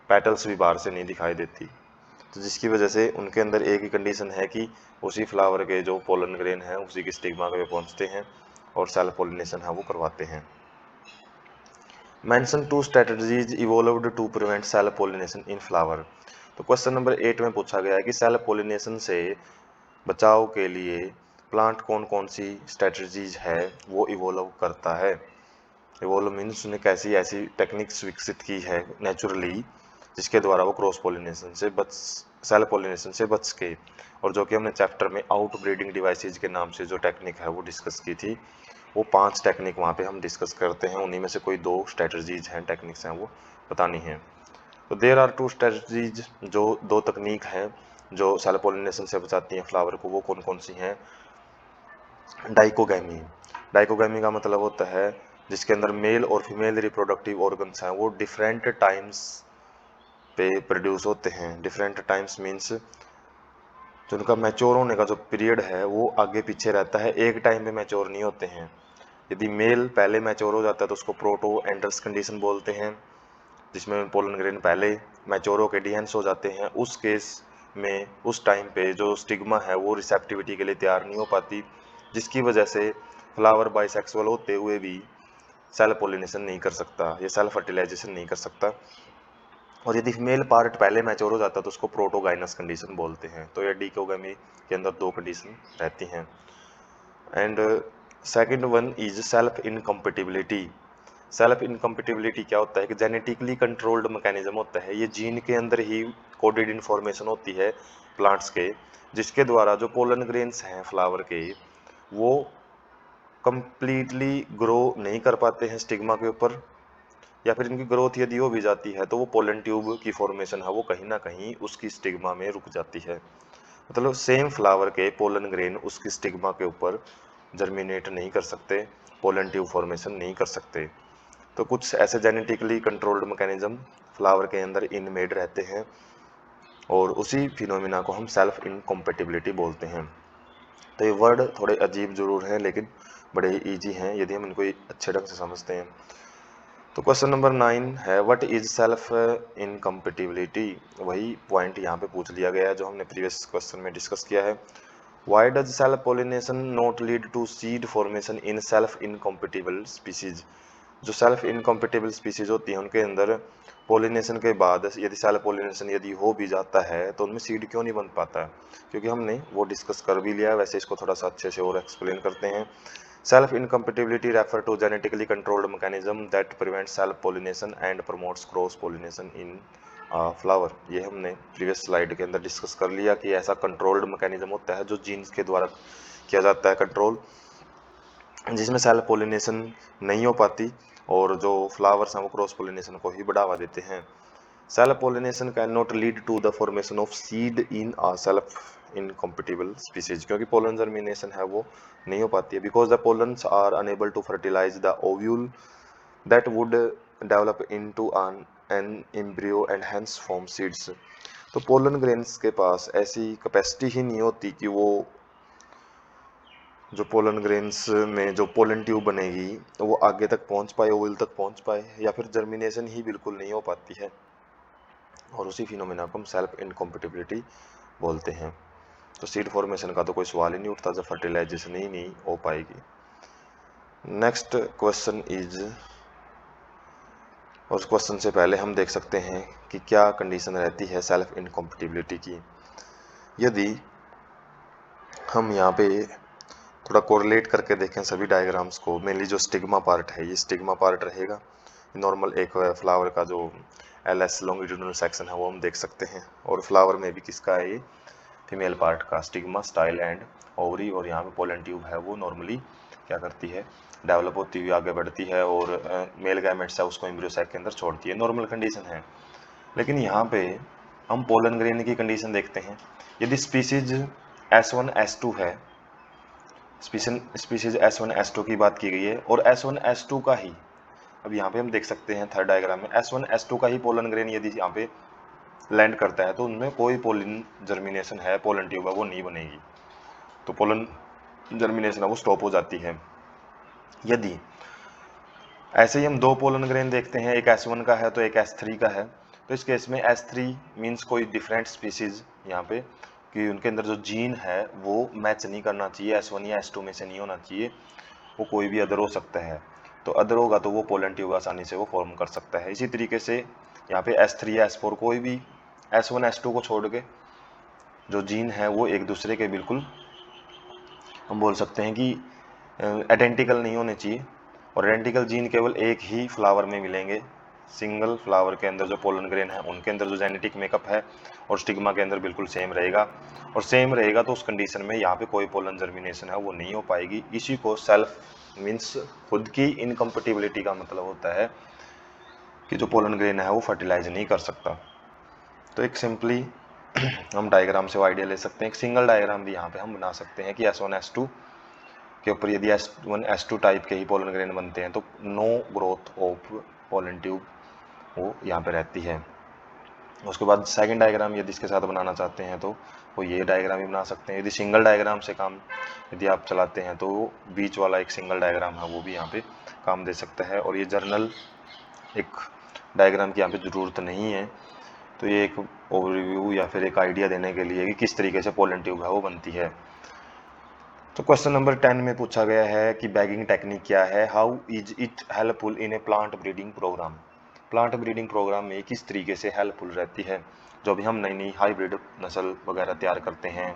पेटल्स भी बाहर से नहीं दिखाई देती, तो जिसकी वजह से उनके अंदर एक ही कंडीशन है कि उसी फ्लावर के जो पोलन ग्रेन है उसी की स्टिग्मा पे पहुंचते हैं और सेल पोलिनेशन है वो करवाते हैं। Mention 2 strategies evolved to prevent self pollination in flower. तो क्वेश्चन नंबर 8 में पूछा गया है कि सेल पोलिनेशन से बचाव के लिए प्लांट कौन कौन सी स्ट्रेटजीज है वो इवॉल्व करता है। इवॉल्व मीन्स उसने कैसी ऐसी टेक्निक्स विकसित की है नेचुरली जिसके द्वारा वो क्रॉस पोलिनेशन से बच सेल पोलिनेशन से बच के, और जो कि हमने चैप्टर में आउट ब्रीडिंग डिवाइसेज के नाम से जो टेक्निक है वो डिस्कस की थी, वो 5 टेक्निक वहाँ पे हम डिस्कस करते हैं, उन्हीं में से कोई 2 स्ट्रेटजीज हैं, टेक्निक्स हैं वो बतानी है। तो देयर आर 2 स्ट्रेटजीज, जो 2 तकनीक हैं जो सेल पोलिनेशन से बचाती हैं फ्लावर को, वो कौन कौन सी हैं। डाइकोगैमी, डाइकोगैमी का मतलब होता है जिसके अंदर मेल और फीमेल रिप्रोडक्टिव ऑर्गन्स हैं वो डिफरेंट टाइम्स पे प्रोड्यूस होते हैं। डिफरेंट टाइम्स मीन्स जो उनका मैच्योर होने का जो पीरियड है वो आगे पीछे रहता है, एक टाइम पे मैच्योर नहीं होते हैं। यदि मेल पहले मैच्योर हो जाता है तो उसको प्रोटो एंडर्स कंडीशन बोलते हैं, जिसमें पोलन ग्रेन पहले मैच्योर होकर डिहेंस हो जाते हैं। उस केस में उस टाइम पे जो स्टिग्मा है वो रिसेप्टिविटी के लिए तैयार नहीं हो पाती, जिसकी वजह से फ्लावर बाइसेक्सुअल होते हुए भी सेल पोलिनेशन नहीं कर सकता, ये सेल फर्टिलाइजेशन नहीं कर सकता। और यदि मेल पार्ट पहले मैच्योर हो जाता है तो उसको प्रोटोगाइनस कंडीशन बोलते हैं। तो ये डिकोगामी के अंदर दो कंडीशन रहती हैं। And second one is self incompatibility. Self incompatibility क्या होता है कि जेनेटिकली कंट्रोल्ड मैकेनिज्म होता है, ये जीन के अंदर ही कोडेड इन्फॉर्मेशन होती है प्लांट्स के, जिसके द्वारा जो पोलन ग्रेन्स हैं फ्लावर के वो कंप्लीटली ग्रो नहीं कर पाते हैं स्टिग्मा के ऊपर, या फिर इनकी ग्रोथ यदि हो भी जाती है तो वो पोलन ट्यूब की फॉर्मेशन है वो कहीं ना कहीं उसकी स्टिग्मा में रुक जाती है। मतलब सेम फ्लावर के पोलन ग्रेन उसकी स्टिग्मा के ऊपर जर्मिनेट नहीं कर सकते, पोलन ट्यूब फॉर्मेशन नहीं कर सकते। तो कुछ ऐसे जेनेटिकली कंट्रोल्ड मैकेनिज्म फ्लावर के अंदर इनमेड रहते हैं और उसी फिनोमिना को हम सेल्फ इनकम्पेटिबिलिटी बोलते हैं। तो ये वर्ड थोड़े अजीब जरूर हैं लेकिन बड़े ही ईजी हैं यदि हम इनको अच्छे ढंग से समझते हैं। तो क्वेश्चन नंबर 9 है व्हाट इज सेल्फ इनकम्पेटिबिलिटी। वही पॉइंट यहाँ पे पूछ लिया गया है जो हमने प्रीवियस क्वेश्चन में डिस्कस किया है। Why does self pollination not lead to seed formation in self incompatible species. जो सेल्फ इनकम्पेटिबल स्पीसीज होती हैं उनके अंदर पोलिनेशन के बाद यदि सेल्फ पोलिनेशन यदि हो भी जाता है तो उनमें सीड क्यों नहीं बन पाता है, क्योंकि हमने वो डिस्कस कर भी लिया है। वैसे इसको थोड़ा सा अच्छे से और एक्सप्लेन करते हैं। Self incompatibility refer to genetically controlled mechanism that prevent self pollination and promotes cross pollination in flower. ये हमने प्रीवियस स्लाइड के अंदर डिस्कस कर लिया कि ऐसा कंट्रोल्ड मैकेनिज्म होता है जो जीन्स के द्वारा किया जाता है कंट्रोल, जिसमें सेल्फ पोलिनेशन नहीं हो पाती और जो फ्लावर्स हैं वो क्रॉस पोलिनेशन को ही बढ़ावा देते हैं। Self pollination can not lead to the formation of seed in a self incompatible species, क्योंकि पोलन जर्मिनेशन है वो नहीं हो पाती है because the pollens are unable to fertilize the ovule that would develop into an embryo and hence form seeds. तो pollen grains के पास ऐसी कैपेसिटी ही नहीं होती कि वो जो पोलन ग्रेन्स में जो पोलन ट्यूब बनेगी तो वो आगे तक पहुंच पाए, ओवल तक पहुंच पाए, या फिर जर्मिनेशन ही बिल्कुल नहीं हो पाती है और उसी फिनोमेना को हम सेल्फ इनकम्पेटिबिलिटी बोलते हैं। तो सीड फॉर्मेशन का तो कोई सवाल ही नहीं उठता जब फर्टिलाइजेशन ही नहीं हो पाएगी। नेक्स्ट क्वेश्चन इज, और उस क्वेश्चन से पहले हम देख सकते हैं कि क्या कंडीशन रहती है सेल्फ इनकम्पेटिबिलिटी की। यदि हम यहाँ पे थोड़ा कोरिलेट करके देखें सभी डायग्राम्स को, मेनली जो स्टिग्मा पार्ट है ये स्टिग्मा पार्ट रहेगा। नॉर्मल एक फ्लावर का जो एलएस लॉन्गिट्यूडिनल सेक्शन है वो हम देख सकते हैं, और फ्लावर में भी किसका है ये फीमेल पार्ट का स्टिग्मा, स्टाइल एंड ओवरी, और यहाँ पे पोलन ट्यूब है वो नॉर्मली क्या करती है डेवलप होती हुई आगे बढ़ती है और मेल गैमेट्स है उसको एम्ब्रियो सैक के अंदर छोड़ती है। नॉर्मल कंडीशन है। लेकिन यहाँ पे हम पोलन ग्रेन की कंडीशन देखते हैं। यदि स्पीसीज S1 S2 है, स्पीसीज S1 S2 की बात की गई है और S1 S2 का ही, अब यहाँ पे हम देख सकते हैं थर्ड डायग्राम में S1 S2 का ही पोलन ग्रेन यदि यहाँ पे लैंड करता है तो उनमें कोई पोलन जर्मिनेशन है, पोलन ट्यूब है वो नहीं बनेगी, तो पोलन जर्मिनेशन है वो स्टॉप हो जाती है। यदि ऐसे ही हम दो पोलन ग्रेन देखते हैं, एक S1 का है तो एक S3 का है, तो इस केस में S3 मीन्स कोई डिफरेंट स्पीसीज यहाँ पे कि उनके अंदर जो जीन है वो मैच नहीं करना चाहिए, S1 या S2 में से नहीं होना चाहिए, वो कोई भी अदर हो सकता है। तो अदर होगा तो वो पोलन ट्यूब आसानी से वो फॉर्म कर सकता है। इसी तरीके से यहाँ पे S3 या S4 कोई भी S1 S2 को छोड़ के जो जीन है वो एक दूसरे के बिल्कुल हम बोल सकते हैं कि आइडेंटिकल नहीं होने चाहिए, और आइडेंटिकल जीन केवल एक ही फ्लावर में मिलेंगे। सिंगल फ्लावर के अंदर जो पोलन ग्रेन है उनके अंदर जो जेनेटिक मेकअप है और स्टिग्मा के अंदर बिल्कुल सेम रहेगा, और सेम रहेगा तो उस कंडीशन में यहाँ पे कोई पोलन जर्मिनेशन है वो नहीं हो पाएगी। इसी को सेल्फ मीन्स खुद की इनकम्पेटिबिलिटी का मतलब होता है कि जो पोलन ग्रेन है वो फर्टिलाइज नहीं कर सकता। तो एक सिंपली हम डायग्राम से आइडिया ले सकते हैं। एक सिंगल डायग्राम भी यहाँ पे हम बना सकते हैं कि S1 S2 के ऊपर यदि S1 S2 टाइप के ही पोलन ग्रेन बनते हैं तो no growth of pollen tube वो यहाँ पे रहती है। उसके बाद सेकंड डायग्राम यदि इसके साथ बनाना चाहते हैं तो वो ये डायग्राम भी बना सकते हैं। यदि सिंगल डायग्राम से काम यदि आप चलाते हैं तो बीच वाला एक सिंगल डायग्राम है वो भी यहाँ पे काम दे सकता है, और ये जर्नल एक डायग्राम की यहाँ पे ज़रूरत नहीं है। तो ये एक ओवरव्यू या फिर एक आइडिया देने के लिए कि किस तरीके से पोलन ट्यूब है वो बनती है। तो क्वेश्चन नंबर 10 में पूछा गया है कि बैगिंग टेक्निक क्या है, how is it helpful in a plant breeding program. Plant breeding program में किस तरीके से हेल्पफुल रहती है। जो भी हम नई नई हाइब्रिड नस्ल वगैरह तैयार करते हैं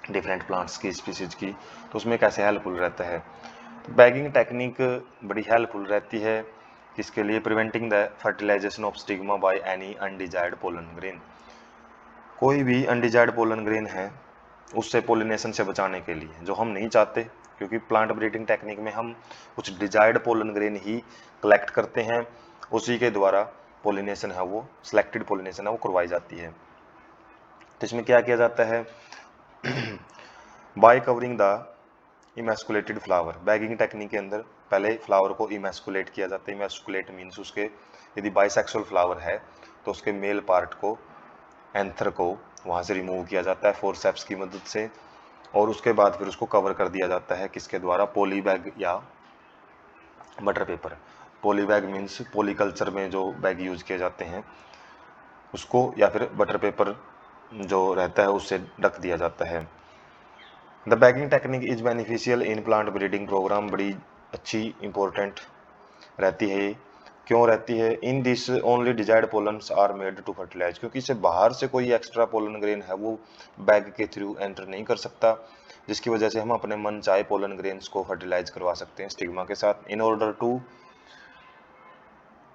डिफरेंट प्लांट्स की स्पीसीज की, तो उसमें कैसे हेल्पफुल रहता है। तो बैगिंग टेक्निक बड़ी हेल्पफुल रहती है किसके लिए, preventing the fertilization of stigma by any undesired pollen grain. कोई भी अनडिजायर्ड पोलन ग्रेन है उससे पोलिनेशन से बचाने के लिए, जो हम नहीं चाहते, क्योंकि प्लांट ब्रीडिंग टेक्निक में हम कुछ डिजायर्ड पोलन ग्रेन ही कलेक्ट करते हैं, उसी के द्वारा पोलिनेशन है वो सिलेक्टेड पोलिनेशन है वो करवाई जाती है। तो इसमें क्या किया जाता है, bye covering the emasculated flower. Bagging technique के अंदर पहले फ्लावर को इमेस्कुलेट किया जाता है। इमेस्कुलेट मीन्स उसके यदि बाइसेक्सुअल फ्लावर है तो उसके मेल पार्ट को, एंथर को वहाँ से रिमूव किया जाता है फोरसेप्स की मदद से, और उसके बाद फिर उसको कवर कर दिया जाता है किसके द्वारा, पॉली बैग या butter paper. Poly bag means polyculture में जो बैग यूज किए जाते हैं उसको, या फिर बटर पेपर जो रहता है उससे ढक दिया जाता है। The bagging technique is beneficial in plant breeding program. बड़ी अच्छी इंपॉर्टेंट रहती है। क्यों रहती है, in this only desired pollens are made to fertilize, क्योंकि इससे बाहर से कोई एक्स्ट्रा पोलन ग्रेन है वो बैग के थ्रू एंटर नहीं कर सकता, जिसकी वजह से हम अपने मन चाहे पोलन ग्रेन्स को फर्टिलाइज करवा सकते हैं स्टिग्मा के साथ, in order to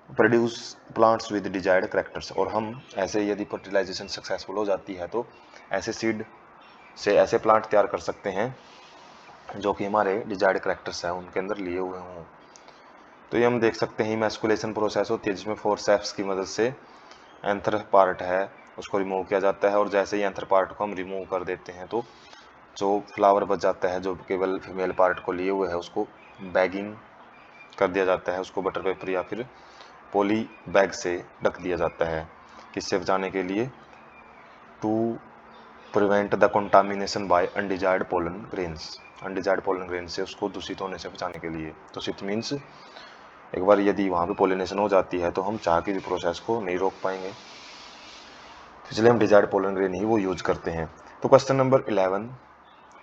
produce plants with desired characters. और हम ऐसे यदि फर्टिलाइजेशन सक्सेसफुल हो जाती है तो ऐसे सीड से ऐसे प्लांट तैयार कर सकते हैं जो कि हमारे डिजायर्ड कैरेक्टर्स हैं उनके अंदर लिए हुए हों। तो ये हम देख सकते हैं इमेस्कुलेशन प्रोसेस होती है जिसमें फोरसेप्स की मदद से एंथर पार्ट है उसको रिमूव किया जाता है, और जैसे ही एंथर पार्ट को हम रिमूव कर देते हैं तो जो फ्लावर बच जाता है जो केवल फीमेल पार्ट को लिए हुए है उसको बैगिंग कर दिया जाता है, उसको बटर पेपर या फिर पॉली बैग से ढक दिया जाता है, किससे बचाने के लिए, to prevent the contamination by undesired pollen grains. Undesired pollen grain से उसको दूषित होने से बचाने के लिए। दूषित मीन्स एक बार यदि वहाँ पे पोलिनेशन हो जाती है तो हम चाह के भी प्रोसेस को नहीं रोक पाएंगे, इसलिए हम डिजायर्ड पोलन ग्रेन ही वो यूज करते हैं। तो क्वेश्चन नंबर 11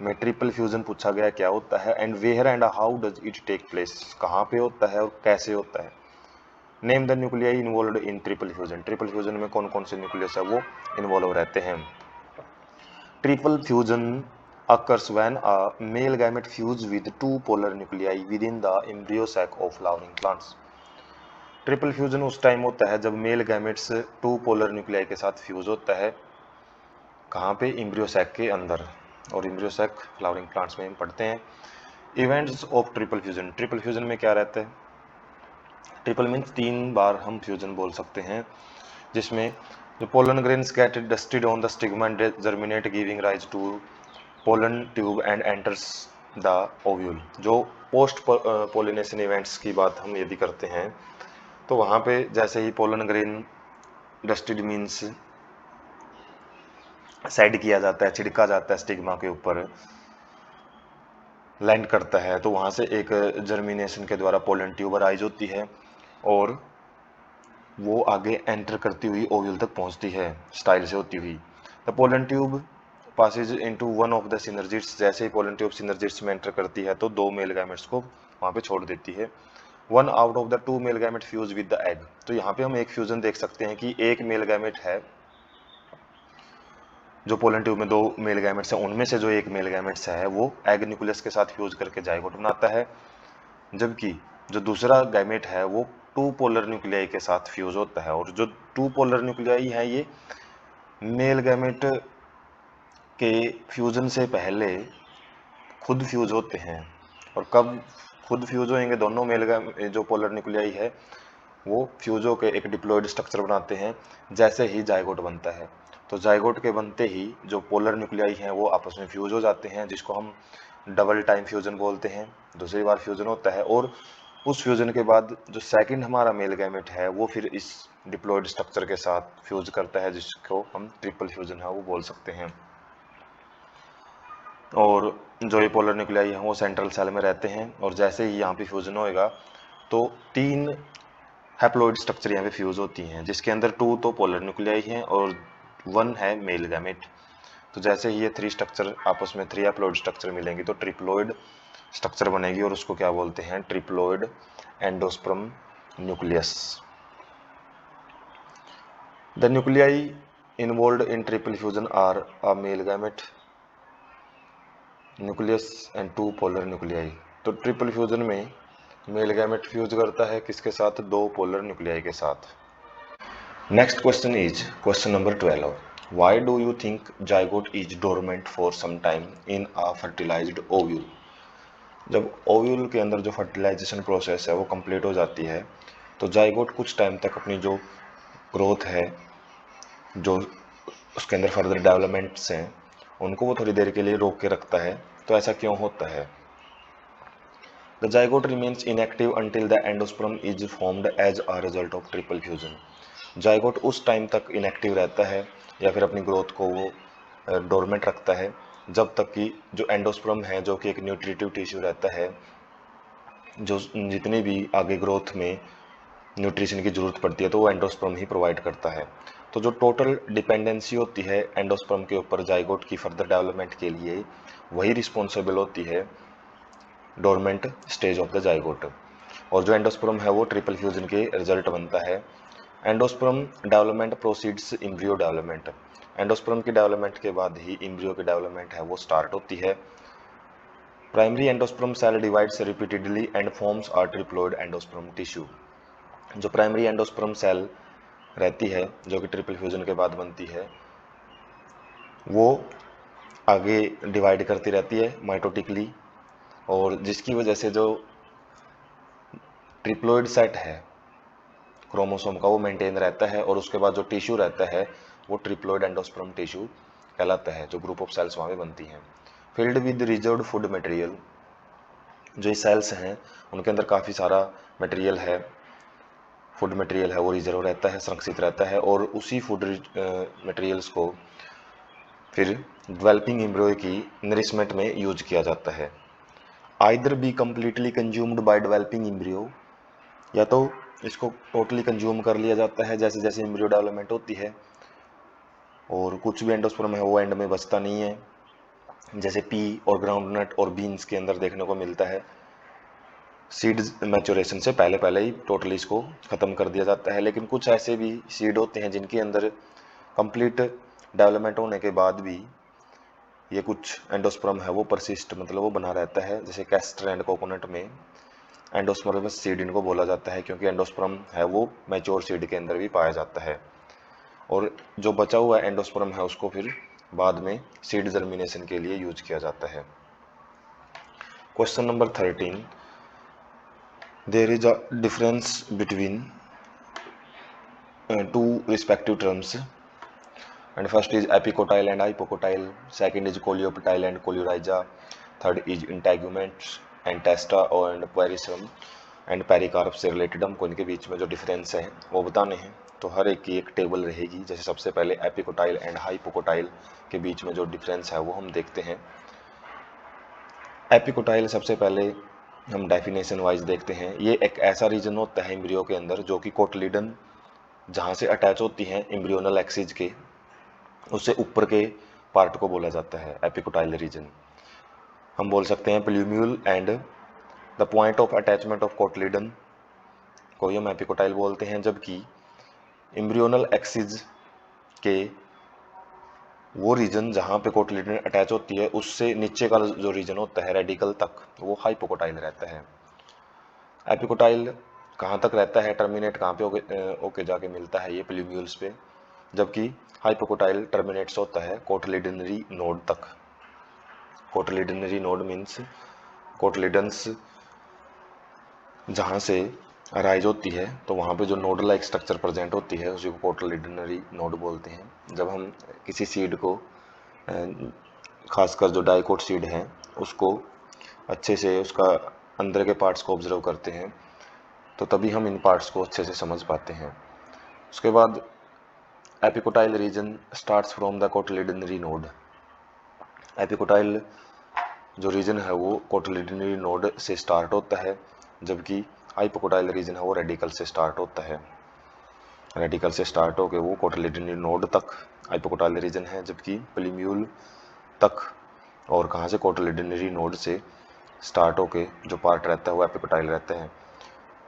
में ट्रिपल फ्यूजन पूछा गया क्या होता है, and where and how does it take place, कहाँ पे होता है और कैसे होता है। Name the nuclei involved in triple fusion. Triple fusion में कौन कौन से न्यूक्लियस है वो इन्वॉल्व रहते हैं। Triple fusion occurs when a male gamete fuse with two polar nuclei within the embryo sac of flowering plants. Triple fusion उस time होता है जब male gametes two polar nuclei के साथ फ्यूज होता है, कहाँ पे, एम्ब्रियो सैक के अंदर, और एम्ब्रियो सैक फ्लावरिंग प्लांट्स में हम पढ़ते हैं। Events of triple fusion. Triple fusion में क्या रहता है, ट्रिपल मीन्स 3 बार हम फ्यूजन बोल सकते हैं, जिसमें जो pollen grains get dusted on the stigma and germinate giving rise to pollen tube and enters the ovule. जो पोस्ट पोलिनेशन इवेंट्स की बात हम यदि करते हैं तो वहाँ पे जैसे ही pollen grain dusted means side किया जाता है, छिड़का जाता है स्टिग्मा के ऊपर, लैंड करता है, तो वहाँ से एक जर्मिनेशन के द्वारा पोलन ट्यूब राइज होती है और वो आगे एंटर करती हुई ओव्यूल तक पहुँचती है स्टाइल से होती हुई। The pollen tube passes into one of the synergids. जैसे ही पोलन ट्यूब सिनर्जिट्स में एंटर करती है तो 2 मेल गैमेट्स को वहाँ पे छोड़ देती है। 1 out of the 2 mail gamete fuse with the egg. तो यहाँ पे हम एक फ्यूजन देख सकते हैं कि एक मेल गैमेट है, जो पोलन ट्यूब में 2 मेल गैमेट्स हैं उनमें से जो एक मेल गैमेट्स है वो एग न्यूक्लियस के साथ फ्यूज करके जाइगोट बनाता है, जबकि जो दूसरा गैमेट है वो 2 पोलर न्यूक्लियाई के साथ फ्यूज होता है। और जो 2 पोलर न्यूक्लियाई है ये मेल गैमेट के फ्यूजन से पहले खुद फ्यूज होते हैं, और कब खुद फ्यूज होंगे दोनों मेल जो पोलर न्यूक्लियाई है वो फ्यूज होकर एक डिप्लॉयड स्ट्रक्चर बनाते हैं जैसे ही जाइगोट बनता है। तो जाइगोट के बनते ही जो पोलर न्यूक्लियाई हैं वो आपस में फ्यूज हो जाते हैं, जिसको हम डबल टाइम फ्यूजन बोलते हैं। दूसरी बार फ्यूजन होता है और उस फ्यूजन के बाद जो सेकंड हमारा मेल गैमेट है वो फिर इस डिप्लॉयड स्ट्रक्चर के साथ फ्यूज करता है, जिसको हम ट्रिपल फ्यूजन है वो बोल सकते हैं। और जो ये पोलर न्यूक्लियाई हैं वो सेंट्रल सेल में रहते हैं, और जैसे ही यहाँ पे फ्यूजन होएगा तो 3 हैप्लॉइड स्ट्रक्चर यहाँ पे फ्यूज होती हैं, जिसके अंदर 2 तो पोलर न्यूक्लियाई हैं और 1 है मेल गैमेट। तो जैसे ही ये 3 स्ट्रक्चर आपस में 3 हैप्लॉइड स्ट्रक्चर मिलेंगी तो ट्रिप्लॉइड स्ट्रक्चर बनेगी, और उसको क्या बोलते हैं, triploid endosperm nucleus. The nuclei involved in triple fusion are a male gamete, nucleus and two polar nuclei. तो ट्रिपल फ्यूजन में मेल गैमेट फ्यूज करता है किसके साथ? दो पोलर न्यूक्लियाई के साथ। Next question is question number 12। Why do you think zygote is dormant for some time in a fertilized ovule? जब ओव्यूल के अंदर जो फर्टिलाइजेशन प्रोसेस है वो कंप्लीट हो जाती है तो जाइगोट कुछ टाइम तक अपनी जो ग्रोथ है, जो उसके अंदर फर्दर डेवलपमेंट्स हैं, उनको वो थोड़ी देर के लिए रोक के रखता है। तो ऐसा क्यों होता है? The zygote remains inactive until the endosperm is formed as a result of triple fusion. Zygote उस टाइम तक इनएक्टिव रहता है या फिर अपनी ग्रोथ को वो डोरमेंट रखता है जब तक कि जो एंडोस्पर्म है, जो कि एक न्यूट्रिटिव टिश्यू रहता है, जो जितनी भी आगे ग्रोथ में न्यूट्रिशन की ज़रूरत पड़ती है तो वो एंडोस्पर्म ही प्रोवाइड करता है। तो जो टोटल डिपेंडेंसी होती है एंडोस्पर्म के ऊपर जाइगोट की फर्दर डेवलपमेंट के लिए, वही रिस्पॉन्सिबल होती है dormant stage of the zygote. और जो एंडोस्पर्म है वो ट्रिपल फ्यूजन के रिजल्ट बनता है। Endosperm development proceeds embryo development. Endosperm की डेवलपमेंट के बाद ही इम्ब्रियो की डेवलपमेंट है वो स्टार्ट होती है। Primary endosperm cell divides repeatedly and forms a triploid endosperm tissue. जो प्राइमरी एंडोस्पर्म सेल रहती है जो कि ट्रिपल फ्यूजन के बाद बनती है, वो आगे डिवाइड करती रहती है माइटोटिकली, और जिसकी वजह से जो ट्रिप्लोइड सेट है क्रोमोसोम का वो मेंटेन रहता है और उसके बाद जो टिश्यू रहता है वो ट्रिप्लोइड एंडोस्पर्म टिश्यू कहलाता है, जो ग्रुप ऑफ सेल्स वहाँ पे बनती हैं। Filled with reserved food material. जो ये सेल्स हैं उनके अंदर काफ़ी सारा मटेरियल है, फूड मटेरियल है वो रिजर्व रहता है, संरक्षित रहता है, और उसी फूड मटेरियल्स को फिर डेवलपिंग एम्ब्रियो की नरिशमेंट में यूज किया जाता है। Either be completely consumed by developing embryo, या तो इसको टोटली कंज्यूम कर लिया जाता है जैसे जैसे एम्ब्रियो डेवलपमेंट होती है, और कुछ भी एंडोस्पर्म है वो एंड में बचता नहीं है, जैसे पी और ग्राउंडनट और बीन्स के अंदर देखने को मिलता है। सीड मैच्योरेशन से पहले पहले ही टोटली इसको ख़त्म कर दिया जाता है। लेकिन कुछ ऐसे भी सीड होते हैं जिनके अंदर कंप्लीट डेवलपमेंट होने के बाद भी ये कुछ एंडोस्पर्म है वो परसिस्ट, मतलब वो बना रहता है, जैसे कैस्टर एंड कोकोनट में एंडोस्पर्मस सीड इनको बोला जाता है, क्योंकि एंडोस्पर्म है वो मैच्योर सीड के अंदर भी पाया जाता है। और जो बचा हुआ एंडोस्पर्म है उसको फिर बाद में सीड जर्मिनेशन के लिए यूज किया जाता है। Question number 13। There is a difference between two respective terms, and first is epicotyle and hypocotyle, second is coleoptile and coleorhiza, third is integuments and testa and perisperm and pericarp से related हमको इनके बीच में जो difference है वो बताने हैं। तो हर एक की एक टेबल रहेगी। जैसे सबसे पहले एपिकोटाइल एंड हाइपोकोटाइल के बीच में जो डिफरेंस है वो हम देखते हैं। एपिकोटाइल सबसे पहले हम डेफिनेशन वाइज देखते हैं। ये एक ऐसा रीजन होता है एम्ब्रियो के अंदर जो कि कोटलीडन जहाँ से अटैच होती हैं एम्ब्रियोनल एक्सिस के, उससे ऊपर के पार्ट को बोला जाता है एपिकोटाइल रीजन। हम बोल सकते हैं plumule and the point of attachment of cotyledon को हम एपिकोटाइल बोलते हैं, जबकि एम्ब्रियोनल एक्सिस के वो रीजन जहाँ पे कोटलीडन अटैच होती है उससे नीचे का जो रीजन होता है रेडिकल तक, वो हाइपोकोटाइल रहता है। एपिकोटाइल कहाँ तक रहता है, टर्मिनेट कहाँ पे ओके जाके मिलता है ये प्लूम्यूल्स पे, जबकि हाइपोकोटाइल टर्मिनेट्स होता है कोटलीडनरी नोड तक। कोटलीडनरी नोड मीन्स कोटलीडन्स जहाँ से अराइज होती है तो वहाँ पे जो नोड लाइक स्ट्रक्चर प्रेजेंट होती है उसी को कोटलीडनरी नोड बोलते हैं। जब हम किसी सीड को खासकर जो डाइकोट सीड है उसको अच्छे से उसका अंदर के पार्ट्स को ऑब्जर्व करते हैं तो तभी हम इन पार्ट्स को अच्छे से समझ पाते हैं। उसके बाद epicotyl region starts from the cotyledonary node. Epicotyl जो रीजन है वो कोटलीडनरी नोड से स्टार्ट होता है, जबकि हाइपोकोटाइल रीजन है वो रेडिकल से स्टार्ट होता है। रेडिकल से स्टार्ट होकर वो कोटलीडनरी नोड तक हाइपोकोटाइल रीजन है, जबकि प्लूम्यूल तक और कहाँ से कोटलीडनरी नोड से स्टार्ट होके जो पार्ट रहता है वो एपिकोटाइल रहता है।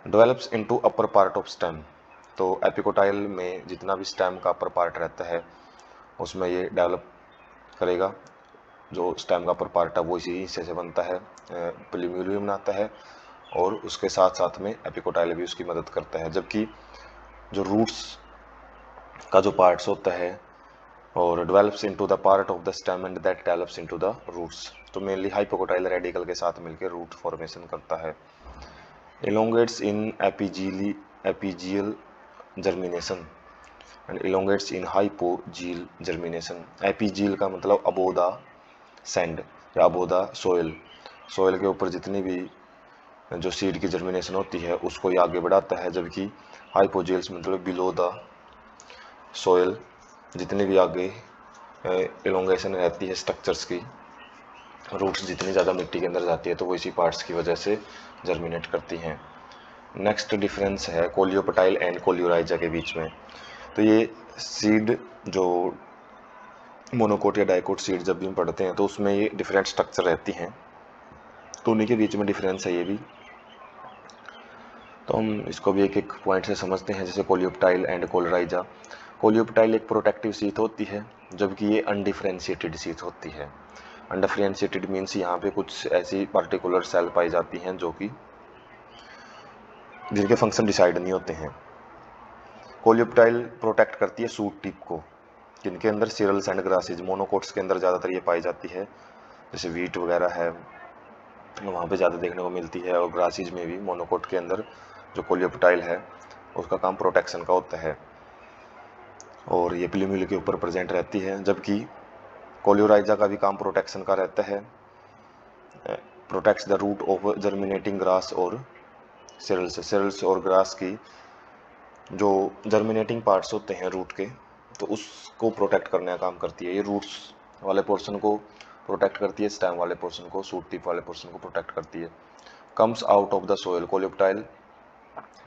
Develops into upper part of stem. तो एपिकोटाइल में जितना भी स्टेम का अपर पार्ट रहता है उसमें ये डेवलप करेगा। जो स्टेम का अपर पार्ट है वो इसी हिस्से से बनता है, प्लूमेरियम भी बनाता है, और उसके साथ साथ में एपिकोटाइल भी उसकी मदद करता है। जबकि जो रूट्स का जो पार्ट्स होता है और develops into the part of the stem and that develops into the roots, तो मेनली हाइपोकोटाइल रेडिकल के साथ मिलकर रूट फॉर्मेशन करता है। elongates in epigeal germination and elongates in hypogeal germination. Epigeal का मतलब अबोव द सैंड या above the soil, soil के ऊपर जितनी भी जो सीड की जर्मिनेशन होती है उसको ये आगे बढ़ाता है। जबकि हाइपोजील्स मतलब बिलो द सोयल, जितनी भी आगे एलोंगेशन रहती है स्ट्रक्चर्स की, रूट्स जितनी ज़्यादा मिट्टी के अंदर जाती है तो वो इसी पार्ट्स की वजह से जर्मिनेट करती हैं। नेक्स्ट डिफरेंस है कोलियोपटाइल एंड कोलियोराइजा के बीच में। तो ये सीड जो मोनोकोट या डाइकोट सीड जब भी हम पढ़ते हैं तो उसमें ये डिफरेंट स्ट्रक्चर रहती हैं, तो उन्हीं के बीच में डिफरेंस है ये भी। तो हम इसको भी एक एक पॉइंट से समझते हैं। जैसे कोलियोपटाइल एंड कोलियोराइजा। कोलियोपटाइल एक प्रोटेक्टिव शीथ होती है, जबकि ये अनडिफरेंशिएटेड शीथ होती है। अनडिफरेंशिएटेड मीन्स यहाँ पे कुछ ऐसी पार्टिकुलर सेल पाई जाती हैं जो कि जिनके फंक्शन डिसाइड नहीं होते हैं। कोलियोपटाइल प्रोटेक्ट करती है सूट टिप को, जिनके अंदर सीरियल्स एंड ग्रासेज, मोनोकोट्स के अंदर ज़्यादातर ये पाई जाती है, जैसे वीट वगैरह है वहाँ पे ज़्यादा देखने को मिलती है, और ग्रासेज में भी मोनोकोट के अंदर जो कोलियोपटाइल है उसका काम प्रोटेक्शन का होता है, और ये प्लूमेरियम के ऊपर प्रेजेंट रहती है। जबकि कोलियोराइजा का भी काम प्रोटेक्शन का रहता है, protects the root of germinating grass और सेरल्स और ग्रास की जो जर्मिनेटिंग पार्ट्स होते हैं रूट के, तो उसको प्रोटेक्ट करने का काम करती है। ये रूट्स वाले पोर्शन को प्रोटेक्ट करती है, स्टेम वाले पोर्शन को, सूट टिप वाले पोर्शन को प्रोटेक्ट करती है। Comes out of the soil, coleoptile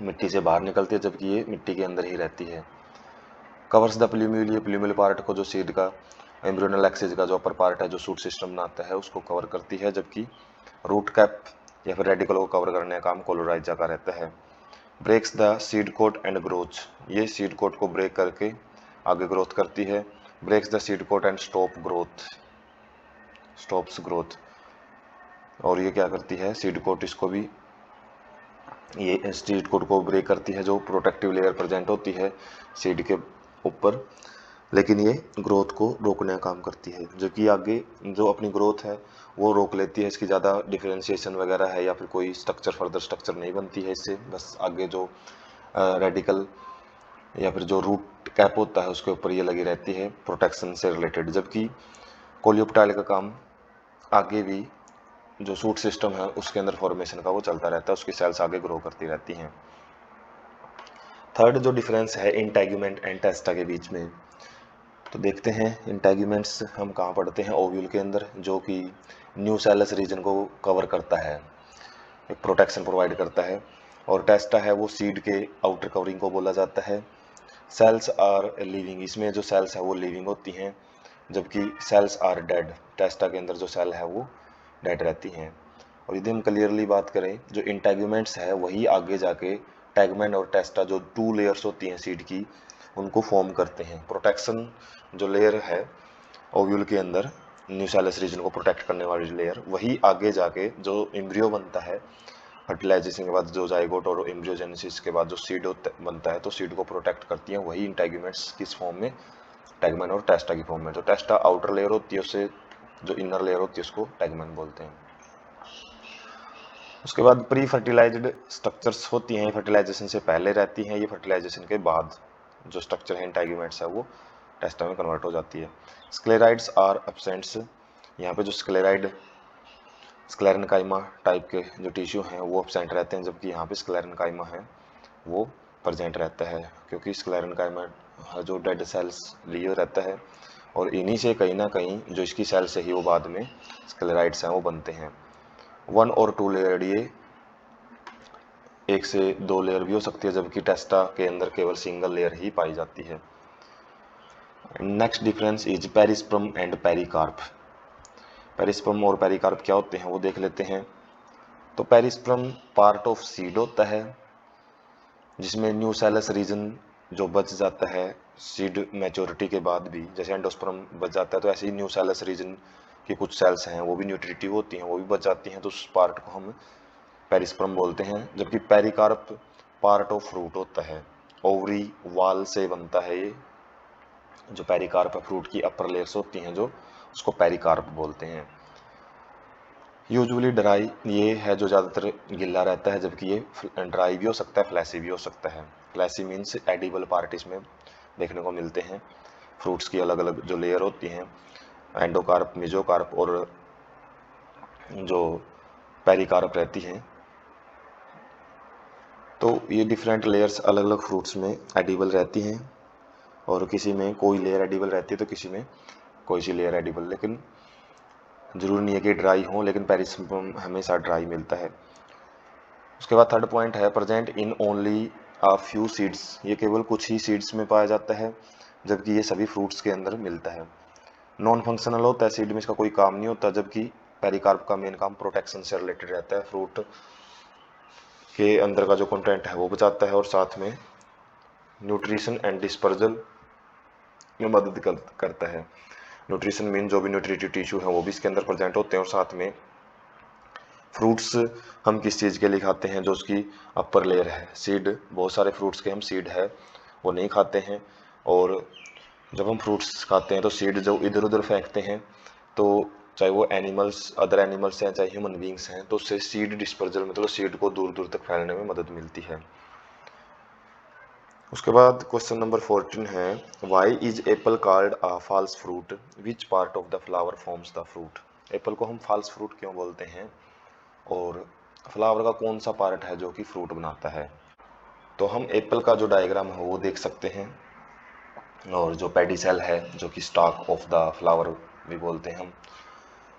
मिट्टी से बाहर निकलती है जबकि ये मिट्टी के अंदर ही रहती है। कवर्स द प्लूमेरियल पार्ट को, जो सीड का एम्ब्रियोनल एक्सिस का जो अपर पार्ट है जो सूट सिस्टम बनाता है उसको कवर करती है। जबकि रूट कैप या फिर रेडिकल को कवर करने का काम कोलियोराइजा का रहता है। Breaks the seed coat and growth, ये सीड कोट को ब्रेक करके आगे ग्रोथ करती है। Breaks the seed coat and stops growth, और ये क्या करती है सीड कोट, इसको भी ये सीड कोट को ब्रेक करती है, जो प्रोटेक्टिव लेयर प्रेजेंट होती है सीड के ऊपर, लेकिन ये ग्रोथ को रोकने का काम करती है। जो कि आगे जो अपनी ग्रोथ है वो रोक लेती है, इसकी ज़्यादा डिफरेंशिएशन वगैरह है या फिर कोई स्ट्रक्चर फर्दर स्ट्रक्चर नहीं बनती है इससे, बस आगे जो रेडिकल या फिर जो रूट कैप होता है उसके ऊपर ये लगी रहती है प्रोटेक्शन से रिलेटेड। जबकि कोलियोपटाइल का काम आगे भी जो सूट सिस्टम है उसके अंदर फॉर्मेशन का वो चलता रहता है, उसकी सेल्स आगे ग्रो करती रहती हैं। थर्ड जो डिफरेंस है इंटेगुमेंट एंड टेस्टा के बीच में, तो देखते हैं इंटेगुमेंट्स हम कहाँ पढ़ते हैं, ओव्यूल के अंदर, जो कि न्यूसेलस रीजन को कवर करता है, एक प्रोटेक्शन प्रोवाइड करता है। और टेस्टा है वो सीड के आउटर कवरिंग को बोला जाता है। सेल्स आर लिविंग, इसमें जो सेल्स है वो लिविंग होती हैं, जबकि सेल्स आर डेड, टेस्टा के अंदर जो सेल है वो डेड रहती हैं। और यदि हम क्लियरली बात करें, जो इंटेगुमेंट्स है वही आगे जाके टैगमेंट और टेस्टा जो 2 लेयर्स होती हैं सीड की उनको फॉर्म करते हैं। प्रोटेक्शन जो लेयर है ओव्यूल के अंदर न्यूसेलस रीजन को प्रोटेक्ट करने वाली लेयर, वही आगे जाके जो एम्ब्रियो बनता है फर्टिलाइजेशन के बाद, जो जाइगोट और एम्ब्रियोजेनेसिस के बाद जो सीड बनता है, तो सीड को प्रोटेक्ट करती हैं वही इंटेगुमेंट्स किस फॉर्म में, टैगमेंट और टेस्टा की फॉर्म में। जो टेस्टा आउटर लेयर होती है उससे जो इनर लेयर होती है उसको टैगमेंट बोलते हैं। उसके बाद प्री फर्टिलाइज्ड स्ट्रक्चर्स होती हैं, फर्टिलाइजेशन से पहले रहती हैं, ये फर्टिलाइजेशन के बाद जो स्ट्रक्चर है इंटेगुमेंट्स है वो टेस्टा में कन्वर्ट हो जाती है। स्क्लेराइड्स आर एब्सेंट्स, यहाँ पे जो स्क्लेरेनकाइमा टाइप के जो टिश्यू हैं वो एब्सेंट रहते हैं, जबकि यहाँ पे स्क्लेरेनकाइमा है वो प्रेजेंट रहता है, क्योंकि स्क्लेरेनकाइमा जो डेड सेल्स लिए रहता है और इन्हीं से कहीं ना कहीं जो इसकी सेल से ही वो बाद में स्क्लेराइड्स हैं वो बनते हैं। 1 और 2 लेयर, ये 1 से 2 लेयर भी हो सकती है, जबकि टेस्टा के अंदर केवल सिंगल लेयर ही पाई जाती है। Next difference is perisperm and pericarp. Perisperm और पेरिकार्प क्या होते हैं वो देख लेते हैं। तो पेरिस्पर्म पार्ट ऑफ सीड होता है, जिसमें न्यूसेलस रीजन जो बच जाता है सीड मैच्योरिटी के बाद भी, जैसे एंडोस्पर्म बच जाता है तो ऐसे ही न्यूसेलस रीजन की कुछ सेल्स हैं वो भी न्यूट्रिटिव होती हैं, वो भी बच जाती हैं, तो उस पार्ट को हम पेरिस्पर्म बोलते हैं। जबकि पेरिकार्प पार्ट ऑफ फ्रूट होता है, ओवरी वाल से बनता है ये। जो पेरिकार्प है, फ्रूट की अपर लेयर्स होती हैं जो, उसको पेरिकार्प बोलते हैं। यूजुअली ड्राई ये है जो ज़्यादातर गिल्ला रहता है, जबकि ये ड्राई भी हो सकता है, फ्लैसी भी हो सकता है। फ्लैसी मीन्स एडिबल पार्ट इसमें देखने को मिलते हैं। फ्रूट्स की अलग अलग जो लेयर होती हैं, एंडोकार्प, मेसोकार्प और जो पेरिकार्प रहती हैं, तो ये डिफरेंट लेयर्स अलग अलग फ्रूट्स में एडिबल रहती हैं, और किसी में कोई लेयर एडिबल रहती है तो किसी में कोई सी लेयर एडिबल, लेकिन जरूरी नहीं है कि ड्राई हो, लेकिन पेरिस्पर्म हमेशा ड्राई मिलता है। उसके बाद थर्ड पॉइंट है present in only a few seeds, ये केवल कुछ ही सीड्स में पाया जाता है, जबकि ये सभी फ्रूट्स के अंदर मिलता है। नॉन फंक्शनल होता है, सीड में इसका कोई काम नहीं होता, जबकि पेरिकार्प का मेन काम प्रोटेक्शन से रिलेटेड रहता है, फ्रूट के अंदर का जो कंटेंट है वो बचाता है और साथ में न्यूट्रिशन एंड डिस्पर्जल में मदद करता है। न्यूट्रिशन मीन जो भी न्यूट्रिटिव टिश्यू है वो भी इसके अंदर प्रेजेंट होते हैं, और साथ में फ्रूट्स हम किस चीज़ के लिए खाते हैं, जो उसकी अपर लेयर है। सीड, बहुत सारे फ्रूट्स के हम सीड है वो नहीं खाते हैं, और जब हम फ्रूट्स खाते हैं तो सीड जो इधर उधर फेंकते हैं, तो चाहे वो एनिमल्स, अदर एनिमल्स हैं, चाहे ह्यूमन बींग्स हैं, तो उससे सीड डिस्पर्जल, मतलब सीड को दूर दूर तक फैलने में मदद मिलती है। उसके बाद क्वेश्चन नंबर 14 है, why is apple called a false fruit, which part of the flower forms the fruit. Apple को हम फॉल्स फ्रूट क्यों बोलते हैं, और फ्लावर का कौन सा पार्ट है जो कि फ्रूट बनाता है। तो हम एप्पल का जो डायग्राम है वो देख सकते हैं, और जो पेडिसेल है जो कि स्टॉक ऑफ द फ्लावर भी बोलते हैं हम।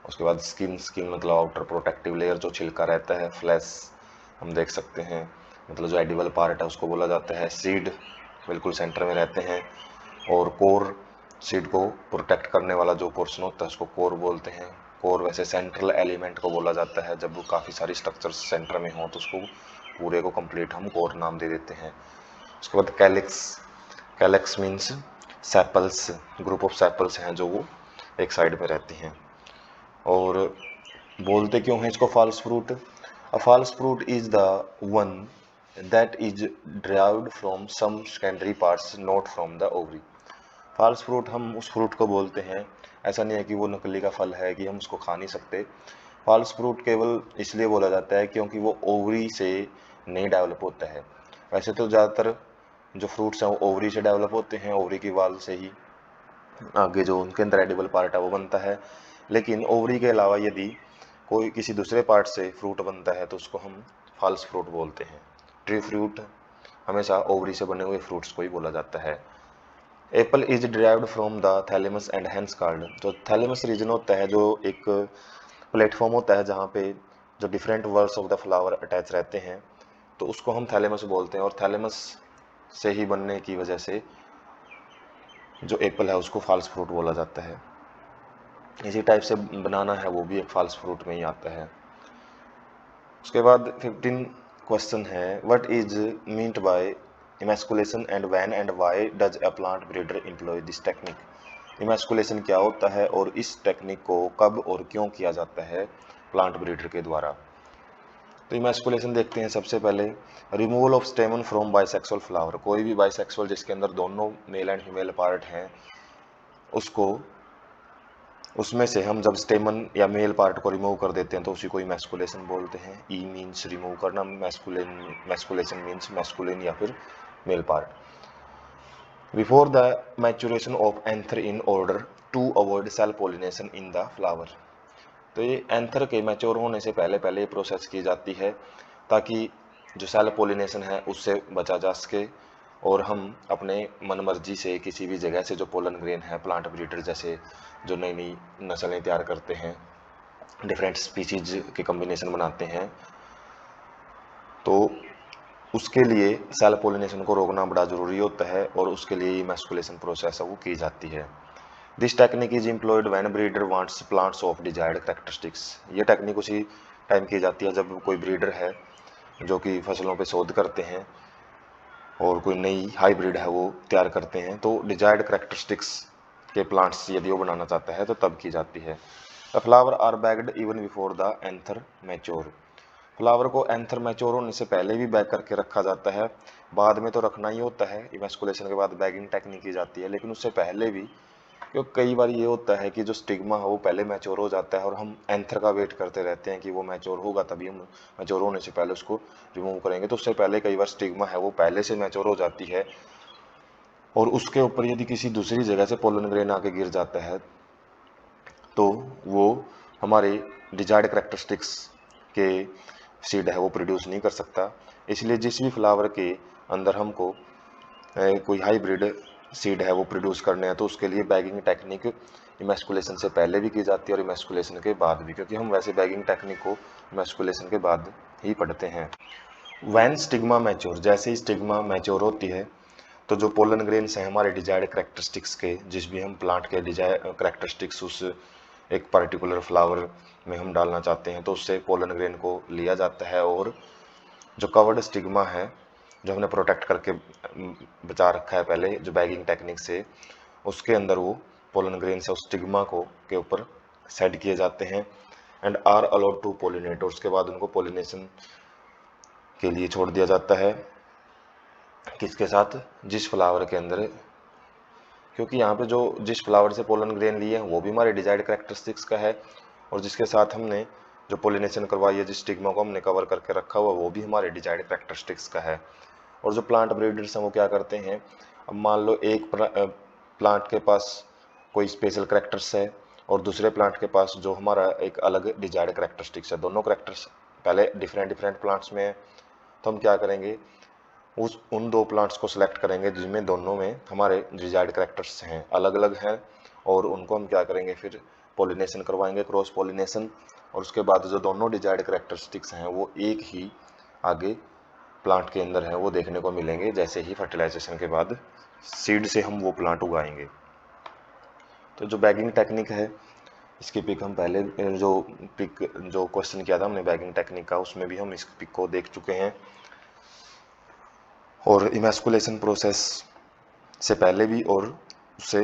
उसके बाद स्किन, स्किन मतलब आउटर प्रोटेक्टिव लेयर, जो छिलका रहता है। फ्लैश हम देख सकते हैं, मतलब जो एडिबल पार्ट है उसको बोला जाता है। सीड बिल्कुल सेंटर में रहते हैं, और कोर, सीड को प्रोटेक्ट करने वाला जो पोर्शन होता है उसको कोर बोलते हैं। कोर वैसे सेंट्रल एलिमेंट को बोला जाता है, जब वो काफ़ी सारी स्ट्रक्चर्स सेंटर में हो तो उसको पूरे को कंप्लीट हम कोर नाम दे देते हैं। उसके बाद calyx, calyx means sepals, group of sepals हैं जो वो एक साइड में रहती हैं। और बोलते क्यों हैं इसको false fruit. A false fruit is the one that is derived from some secondary parts not from the ovary. False fruit हम उस फ्रूट को बोलते हैं, ऐसा नहीं है कि वो नकली का फल है कि हम उसको खा नहीं सकते। फॉल्स फ्रूट केवल इसलिए बोला जाता है क्योंकि वो ओवरी से नहीं डेवलप होता है। वैसे तो ज़्यादातर जो फ्रूट्स हैं वो ओवरी से डेवलप होते हैं, ओवरी की वाल से ही आगे जो उनके अंदर एडिबल पार्ट है वो बनता है। लेकिन ओवरी के अलावा यदि कोई किसी दूसरे पार्ट से फ्रूट बनता है तो उसको हम फॉल्स फ्रूट बोलते हैं। ट्री फ्रूट हमेशा ओवरी से बने हुए फ्रूट्स को ही बोला जाता है। Apple is derived from the thalamus and hence called. जो थैलेमस रीजन होता है, जो एक प्लेटफॉर्म होता है जहाँ पे जो different words of the flower attach रहते हैं, तो उसको हम थैलेमस बोलते हैं, और थैलेमस से ही बनने की वजह से जो एप्पल है उसको फॉल्स फ्रूट बोला जाता है। इसी टाइप से बनाना है वो भी एक फॉल्स फ्रूट में ही आता है। उसके बाद 15 क्वेश्चन है, what is meant by emasculation and when and why does a plant breeder employ this technique. Emasculation क्या होता है और इस टेक्निक को कब और क्यों किया जाता है प्लांट ब्रीडर के द्वारा। तो इमैस्कुलेशन देखते हैं सबसे पहले। Removal of स्टेमन from bisexual flower, कोई भी बाइसेक्सुअल जिसके अंदर दोनों मेल एंड फीमेल पार्ट हैं, उसको, उसमें से हम जब स्टेमन या मेल पार्ट को रिमूव कर देते हैं तो उसी को इमैस्कुलेशन बोलते हैं। ई मीन्स रिमूव करना, मैस्कुलेशन मीन्स मैस्कुलिन या फिर male part. Before the maturation of anther in order to avoid self pollination in the flower. तो ये एंथर के मैच्योर होने से पहले पहले ये प्रोसेस की जाती है ताकि जो सेल पोलिनेशन है उससे बचा जा सके, और हम अपने मन मर्जी से किसी भी जगह से जो पोलन ग्रेन है, प्लांट ब्रीडर जैसे जो नई नई नस्लें तैयार करते हैं, डिफरेंट स्पीसीज के कम्बिनेशन बनाते हैं, तो उसके लिए सेल पोलिनेशन को रोकना बड़ा ज़रूरी होता है, और उसके लिए इमैस्कुलेशन प्रोसेस है वो की जाती है। This technique is employed when breeder wants plants of desired characteristics. ये टेक्निक उसी टाइम की जाती है जब कोई ब्रीडर है जो कि फसलों पे शोध करते हैं, और कोई नई हाइब्रिड है वो तैयार करते हैं, तो डिजायर्ड करेक्टरिस्टिक्स के प्लांट्स यदि वो बनाना चाहता है तो तब की जाती है। The flower are bagged even before the anther mature. Flower को एंथर मैच्योर होने से पहले भी बैग करके रखा जाता है। बाद में तो रखना ही होता है, इमैस्कुलेशन के बाद बैगिंग टेक्निक की जाती है, लेकिन उससे पहले भी, क्योंकि कई बार ये होता है कि जो स्टिग्मा है वो पहले मैच्योर हो जाता है और हम एंथर का वेट करते रहते हैं कि वो मैच्योर होगा तभी हम मैच्योर होने से पहले उसको रिमूव करेंगे। तो उससे पहले कई बार स्टिग्मा है वो पहले से मैच्योर हो जाती है और उसके ऊपर यदि किसी दूसरी जगह से पोलन ग्रेन आके गिर जाता है तो वो हमारे डिजायर्ड करेक्टरिस्टिक्स के सीड है वो प्रोड्यूस नहीं कर सकता। इसलिए जिस भी फ्लावर के अंदर हमको कोई हाइब्रिड सीड है वो प्रोड्यूस करने हैं तो उसके लिए बैगिंग टेक्निक इमैस्कुलेशन से पहले भी की जाती है और इमैस्कुलेशन के बाद भी, क्योंकि हम वैसे बैगिंग टेक्निक को इमैस्कुलेशन के बाद ही पढ़ते हैं। वैन स्टिग्मा मैच्योर, जैसे ही स्टिग्मा मैच्योर होती है तो जो पोलन ग्रेन्स हैं हमारे डिजायर्ड करेक्टरिस्टिक्स के, जिस भी हम प्लांट के डिजायर करेक्टरिस्टिक्स उस एक पर्टिकुलर फ्लावर में हम डालना चाहते हैं, तो उससे पोलन ग्रेन को लिया जाता है और जो कवर्ड स्टिग्मा है जो हमने प्रोटेक्ट करके बचा रखा है पहले जो बैगिंग टेक्निक से, उसके अंदर वो पोलन ग्रेन से उस स्टिग्मा को के ऊपर सेट किए जाते हैं and are allowed to pollinate, और उसके बाद उनको पोलिनेशन के लिए छोड़ दिया जाता है। किसके साथ? जिस फ्लावर के अंदर, क्योंकि यहाँ पे जो जिस फ्लावर से पोलन ग्रेन लिए हैं वो भी हमारे डिजायर्ड करेक्टरिस्टिक्स का है और जिसके साथ हमने जो पोलिनेशन करवाई है, जिस स्टिग्मा को हमने कवर करके रखा हुआ वो भी हमारे डिजायर्ड करेक्टरिस्टिक्स का है। और जो प्लांट ब्रीडर्स हैं वो क्या करते हैं, अब मान लो एक प्लांट के पास कोई स्पेशल करेक्टर्स है और दूसरे प्लांट के पास जो हमारा एक अलग डिजायर्ड करेक्टरिस्टिक्स है, दोनों करेक्टर्स पहले डिफरेंट डिफरेंट प्लांट्स में है, तो हम क्या करेंगे, उन दो प्लांट्स को सिलेक्ट करेंगे जिनमें दोनों में हमारे डिजायर्ड करेक्टर्स हैं अलग अलग हैं और उनको हम क्या करेंगे, फिर पोलिनेशन करवाएंगे, क्रॉस पोलिनेशन, और उसके बाद जो दोनों डिजायर्ड करेक्टरिस्टिक्स हैं वो एक ही आगे प्लांट के अंदर हैं वो देखने को मिलेंगे जैसे ही फर्टिलाइजेशन के बाद सीड से हम वो प्लांट उगाएंगे। तो जो बैगिंग टेक्निक है इसकी पिक हम पहले जो क्वेश्चन किया था हमने बैगिंग टेक्निक का, उसमें भी हम इस पिक को देख चुके हैं। और इमैस्कुलेशन प्रोसेस से पहले भी और उससे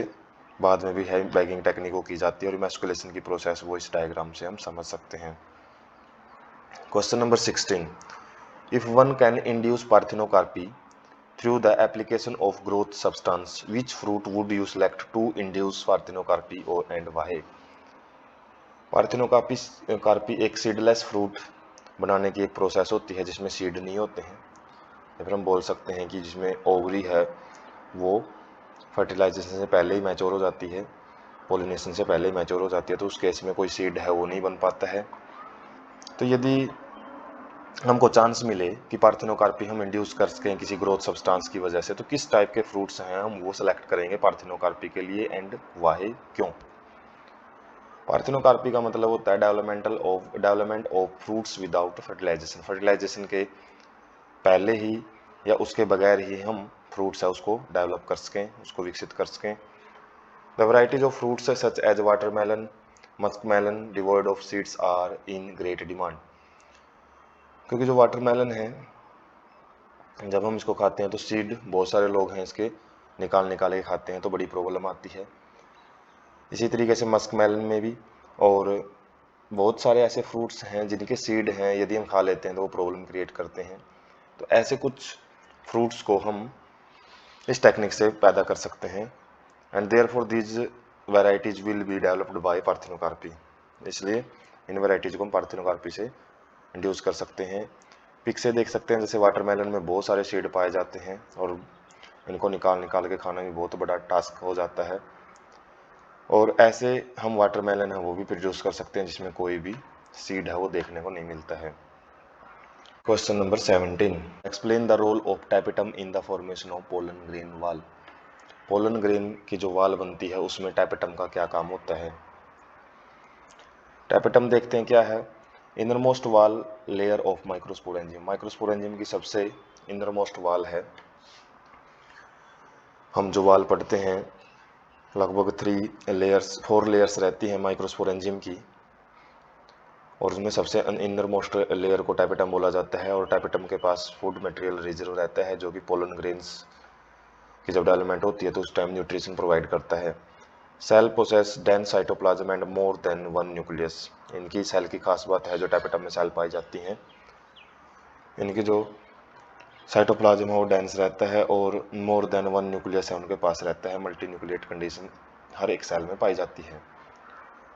बाद में भी है बैगिंग टेक्निक की जाती है और इमैस्कुलेशन की प्रोसेस वो इस डायग्राम से हम समझ सकते हैं। Question number 16, if one can induce parthenocarpy through the application of growth substance which fruit would you select to induce parthenocarpy और एंड वाई? पार्थिनोकार्पी एक सीडलेस फ्रूट बनाने की एक प्रोसेस होती है जिसमें सीड नहीं होते हैं, या फिर हम बोल सकते हैं कि जिसमें ओवरी है वो फर्टिलाइजेशन से पहले ही मैच्योर हो जाती है, पोलिनेशन से पहले ही मैच्योर हो जाती है, तो उस केस में कोई सीड है वो नहीं बन पाता है। तो यदि हमको चांस मिले कि पार्थिनोकार्पी हम इंड्यूस कर सकें किसी ग्रोथ सब्सटेंस की वजह से, तो किस टाइप के फ्रूट्स हैं हम वो सेलेक्ट करेंगे पार्थिनोकार्पी के लिए एंड वाई क्यों? पार्थिनोकार्पी का मतलब होता है development of fruits without fertilization, fertilization के पहले ही या उसके बगैर ही हम फ्रूट्स है उसको डेवलप कर सकें, उसको विकसित कर सकें। The varieties of fruits such as watermelon, muskmelon devoid of seeds are in great demand, क्योंकि जो वाटरमेलन है जब हम इसको खाते हैं तो सीड बहुत सारे लोग हैं इसके निकाल के खाते हैं तो बड़ी प्रॉब्लम आती है। इसी तरीके से मस्कमेलन में भी, और बहुत सारे ऐसे फ्रूट्स हैं जिनके सीड हैं यदि हम खा लेते हैं तो वो प्रॉब्लम क्रिएट करते हैं। तो ऐसे कुछ फ्रूट्स को हम इस टेक्निक से पैदा कर सकते हैं and therefore these varieties will be developed by parthenocarpy, इसलिए इन वैराइटीज को हम पार्थिनोकार्पी से इंड्यूस कर सकते हैं। पिक से देख सकते हैं जैसे वाटरमेलन में बहुत सारे सीड पाए जाते हैं और इनको निकाल के खाना भी बहुत बड़ा टास्क हो जाता है, और ऐसे हम वाटरमेलन है वो भी प्रोड्यूस कर सकते हैं जिसमें कोई भी सीड है वो देखने को नहीं मिलता है। Question number 17, explain the role of tapetum in the formation of pollen grain wall. Pollen grain की जो वाल बनती है उसमें टैपेटम का क्या काम होता है? टैपेटम देखते हैं क्या है, इनरमोस्ट वाल लेयर ऑफ माइक्रोस्पोरेंजियम, माइक्रोस्पोरेंजियम की सबसे इनरमोस्ट वाल है। हम जो वाल पढ़ते हैं लगभग 4 लेयर्स रहती हैं माइक्रोस्पोरेंजियम की, और उसमें सबसे इनर मोस्ट लेयर को टाइपेटम बोला जाता है। और टाइपेटम के पास फूड मटेरियल रिजर्व रहता है, जो कि पोलन ग्रेन्स की जब डेवलपमेंट होती है तो उस टाइम न्यूट्रिशन प्रोवाइड करता है। Cell possess dense cytoplasm and more than one nucleus. इनकी सेल की खास बात है जो टाइपेटम में सेल पाई जाती हैं, इनकी जो साइटोप्लाज्म है वो डेंस रहता है और मोर देन वन न्यूक्लियस है उनके पास रहता है। मल्टी न्यूक्लिएट कंडीशन हर एक सेल में पाई जाती है।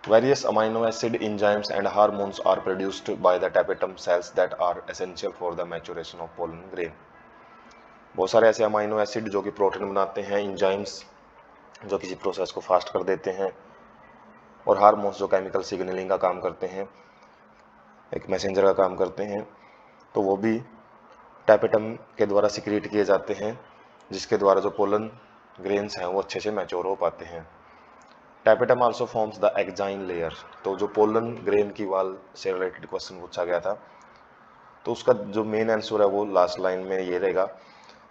Various amino acid enzymes and hormones are produced by the tapetum cells that are essential for the maturation of pollen grain। बहुत सारे ऐसे अमाइनो एसिड जो कि प्रोटीन बनाते हैं, इंजाइम्स जो किसी प्रोसेस को फास्ट कर देते हैं, और हार्मोन्स जो केमिकल सिग्नलिंग का काम करते हैं, एक मैसेंजर का काम करते हैं, तो वो भी टैपेटम के द्वारा सिक्रीट किए जाते हैं, जिसके द्वारा जो पोलन ग्रेन्स हैं वो अच्छे से मैच्योर हो पाते हैं। Tapetum also forms the exine layer. तो जो पोलन ग्रेन की वाल से रिलेटेड क्वेश्चन पूछा गया था, तो उसका जो मेन आंसर है वो लास्ट लाइन में ये रहेगा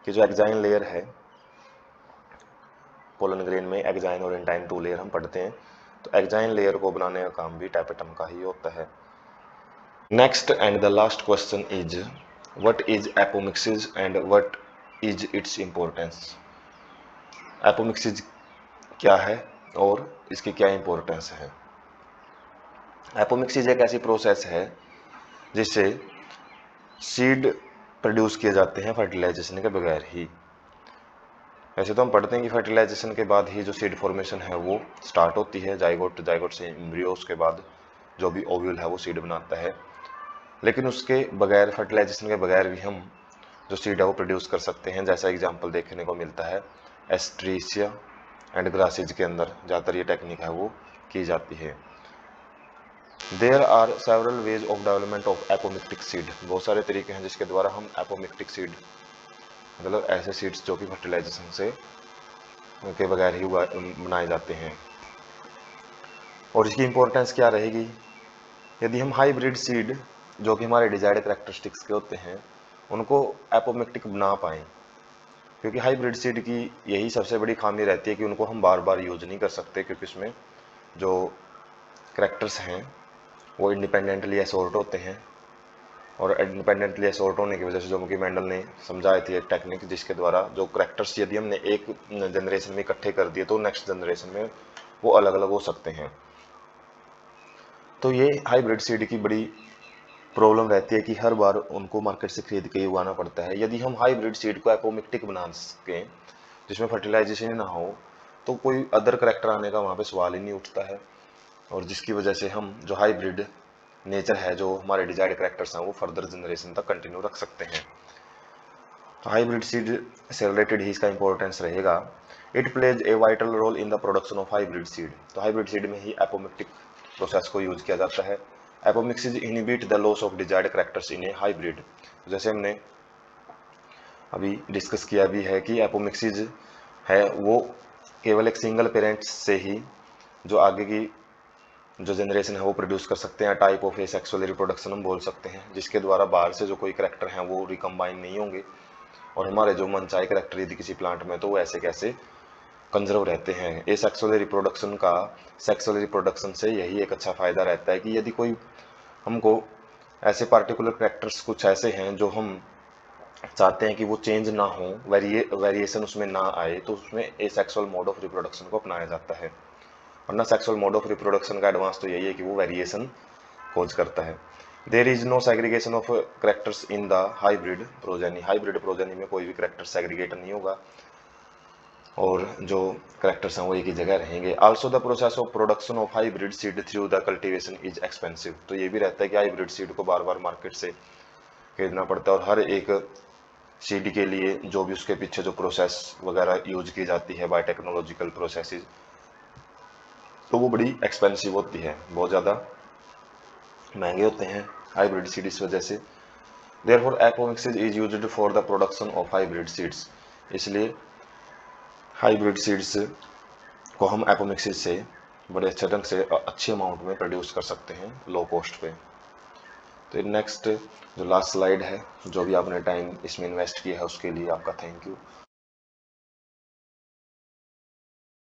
कि जो एक्जाइन लेयर है पोलन ग्रेन में, एक्जाइन और इंटाइन 2 लेयर हम पढ़ते हैं, तो एक्जाइन लेयर को बनाने का काम भी टैपेटम का ही होता है। Next and the last question is what is apomixis and what is its importance. Apomixis क्या है और इसकी क्या इंपॉर्टेंस है। एपोमिक्सिस एक ऐसी प्रोसेस है जिससे सीड प्रोड्यूस किए जाते हैं फर्टिलाइजेशन के बगैर ही। वैसे तो हम पढ़ते हैं कि फर्टिलाइजेशन के बाद ही जो सीड फॉर्मेशन है वो स्टार्ट होती है, जाइगोट, जाइगोट से एम्ब्रियो, उसके बाद जो भी ओव्यूल है वो सीड बनाता है। लेकिन उसके बगैर, फर्टिलाइजेशन के बगैर भी हम जो सीड है वो प्रोड्यूस कर सकते हैं। जैसा एग्जांपल देखने को मिलता है एस्ट्रेसिया एंड ग्रासेज के अंदर ज़्यादातर ये टेक्निक है वो की जाती है। There are several ways of development of apomictic seed. बहुत सारे तरीके हैं जिसके द्वारा हम एपोमिक्टिक सीड, मतलब ऐसे सीड्स जो कि फर्टिलाइजेशन से के बगैर ही बनाए जाते हैं। और इसकी इंपॉर्टेंस क्या रहेगी। यदि हम हाइब्रिड सीड जो कि हमारे डिजायर्ड कैरेक्टरिस्टिक्स के होते हैं उनको एपोमिक्टिक बना पाएँ, क्योंकि हाइब्रिड सीड की यही सबसे बड़ी खामी रहती है कि उनको हम बार बार यूज नहीं कर सकते, क्योंकि उसमें जो कैरेक्टर्स हैं वो इंडिपेंडेंटली असॉर्ट होते हैं। और इंडिपेंडेंटली असॉर्ट होने की वजह से जो कि मेंडल ने समझाई थी एक टेक्निक, जिसके द्वारा जो कैरेक्टर्स यदि हमने एक जनरेशन में इकट्ठे कर दिए तो नेक्स्ट जनरेशन में वो अलग अलग हो सकते हैं। तो ये हाइब्रिड सीड की बड़ी प्रॉब्लम रहती है कि हर बार उनको मार्केट से खरीद के ही उगाना पड़ता है। यदि हम हाइब्रिड सीड को एपोमिक्टिक बना सकें जिसमें फर्टिलाइजेशन ही ना हो, तो कोई अदर करेक्टर आने का वहाँ पे सवाल ही नहीं उठता है, और जिसकी वजह से हम जो हाइब्रिड नेचर है, जो हमारे डिजायर्ड करेक्टर्स हैं, वो फर्दर जनरेशन तक कंटिन्यू रख सकते हैं। हाइब्रिड सीड से रिलेटेड ही इसका इंपॉर्टेंस रहेगा। It plays a vital role in the production of hybrid seed. तो हाइब्रिड सीड में ही एपोमिक्टिक प्रोसेस को यूज किया जाता है। Apomixis inhibit the loss of desired characters in a hybrid. जैसे हमने अभी डिस्कस किया भी है कि एपोमिक्सिस है वो केवल एक सिंगल पेरेंट से ही जो आगे की जो जनरेशन है वो प्रोड्यूस कर सकते हैं। टाइप ऑफ एसेक्सुअल रिप्रोडक्शन हम बोल सकते हैं, जिसके द्वारा बाहर से जो कोई कैरेक्टर हैं वो रिकम्बाइन नहीं होंगे, और हमारे जो मनचाहे कैरेक्टर यदि किसी प्लांट में तो वो ऐसे कैसे कंजर्व रहते हैं। एसेक्सुअल रिप्रोडक्शन का सेक्सुअल रिप्रोडक्शन से यही एक अच्छा फायदा रहता है कि यदि कोई हमको ऐसे पार्टिकुलर कैरेक्टर्स कुछ ऐसे हैं जो हम चाहते हैं कि वो चेंज ना हो, वेरिएशन उसमें ना आए, तो उसमें एसेक्सुअल मोड ऑफ रिप्रोडक्शन को अपनाया जाता है। वरना सेक्सुअल मोड ऑफ रिप्रोडक्शन का एडवांस तो यही है कि वो वेरिएशन खोज करता है। There is no segregation of characters in the hybrid progeny. Hybrid progeny में कोई भी कैरेक्टर सेग्रीगेट नहीं होगा और जो कैरेक्टर्स हैं वो एक ही जगह रहेंगे। Also the process of production of hybrid seed through the cultivation is expensive. तो ये भी रहता है कि हाइब्रिड सीड को बार बार मार्केट से खरीदना पड़ता है, और हर एक सीड के लिए जो भी उसके पीछे जो प्रोसेस वगैरह यूज की जाती है, बायोटेक्नोलॉजिकल प्रोसेसेस, तो वो बड़ी एक्सपेंसिव होती है, बहुत ज़्यादा महंगे होते हैं हाइब्रिड सीड इस वजह से। Therefore apomixis is used for the production of hybrid seeds. इसलिए हाइब्रिड सीड्स को हम एपोमिक्सिस से बड़े अच्छे ढंग से अच्छे अमाउंट में प्रोड्यूस कर सकते हैं लो कॉस्ट पे। तो नेक्स्ट जो लास्ट स्लाइड है, जो भी आपने टाइम इसमें इन्वेस्ट किया है उसके लिए आपका थैंक यू।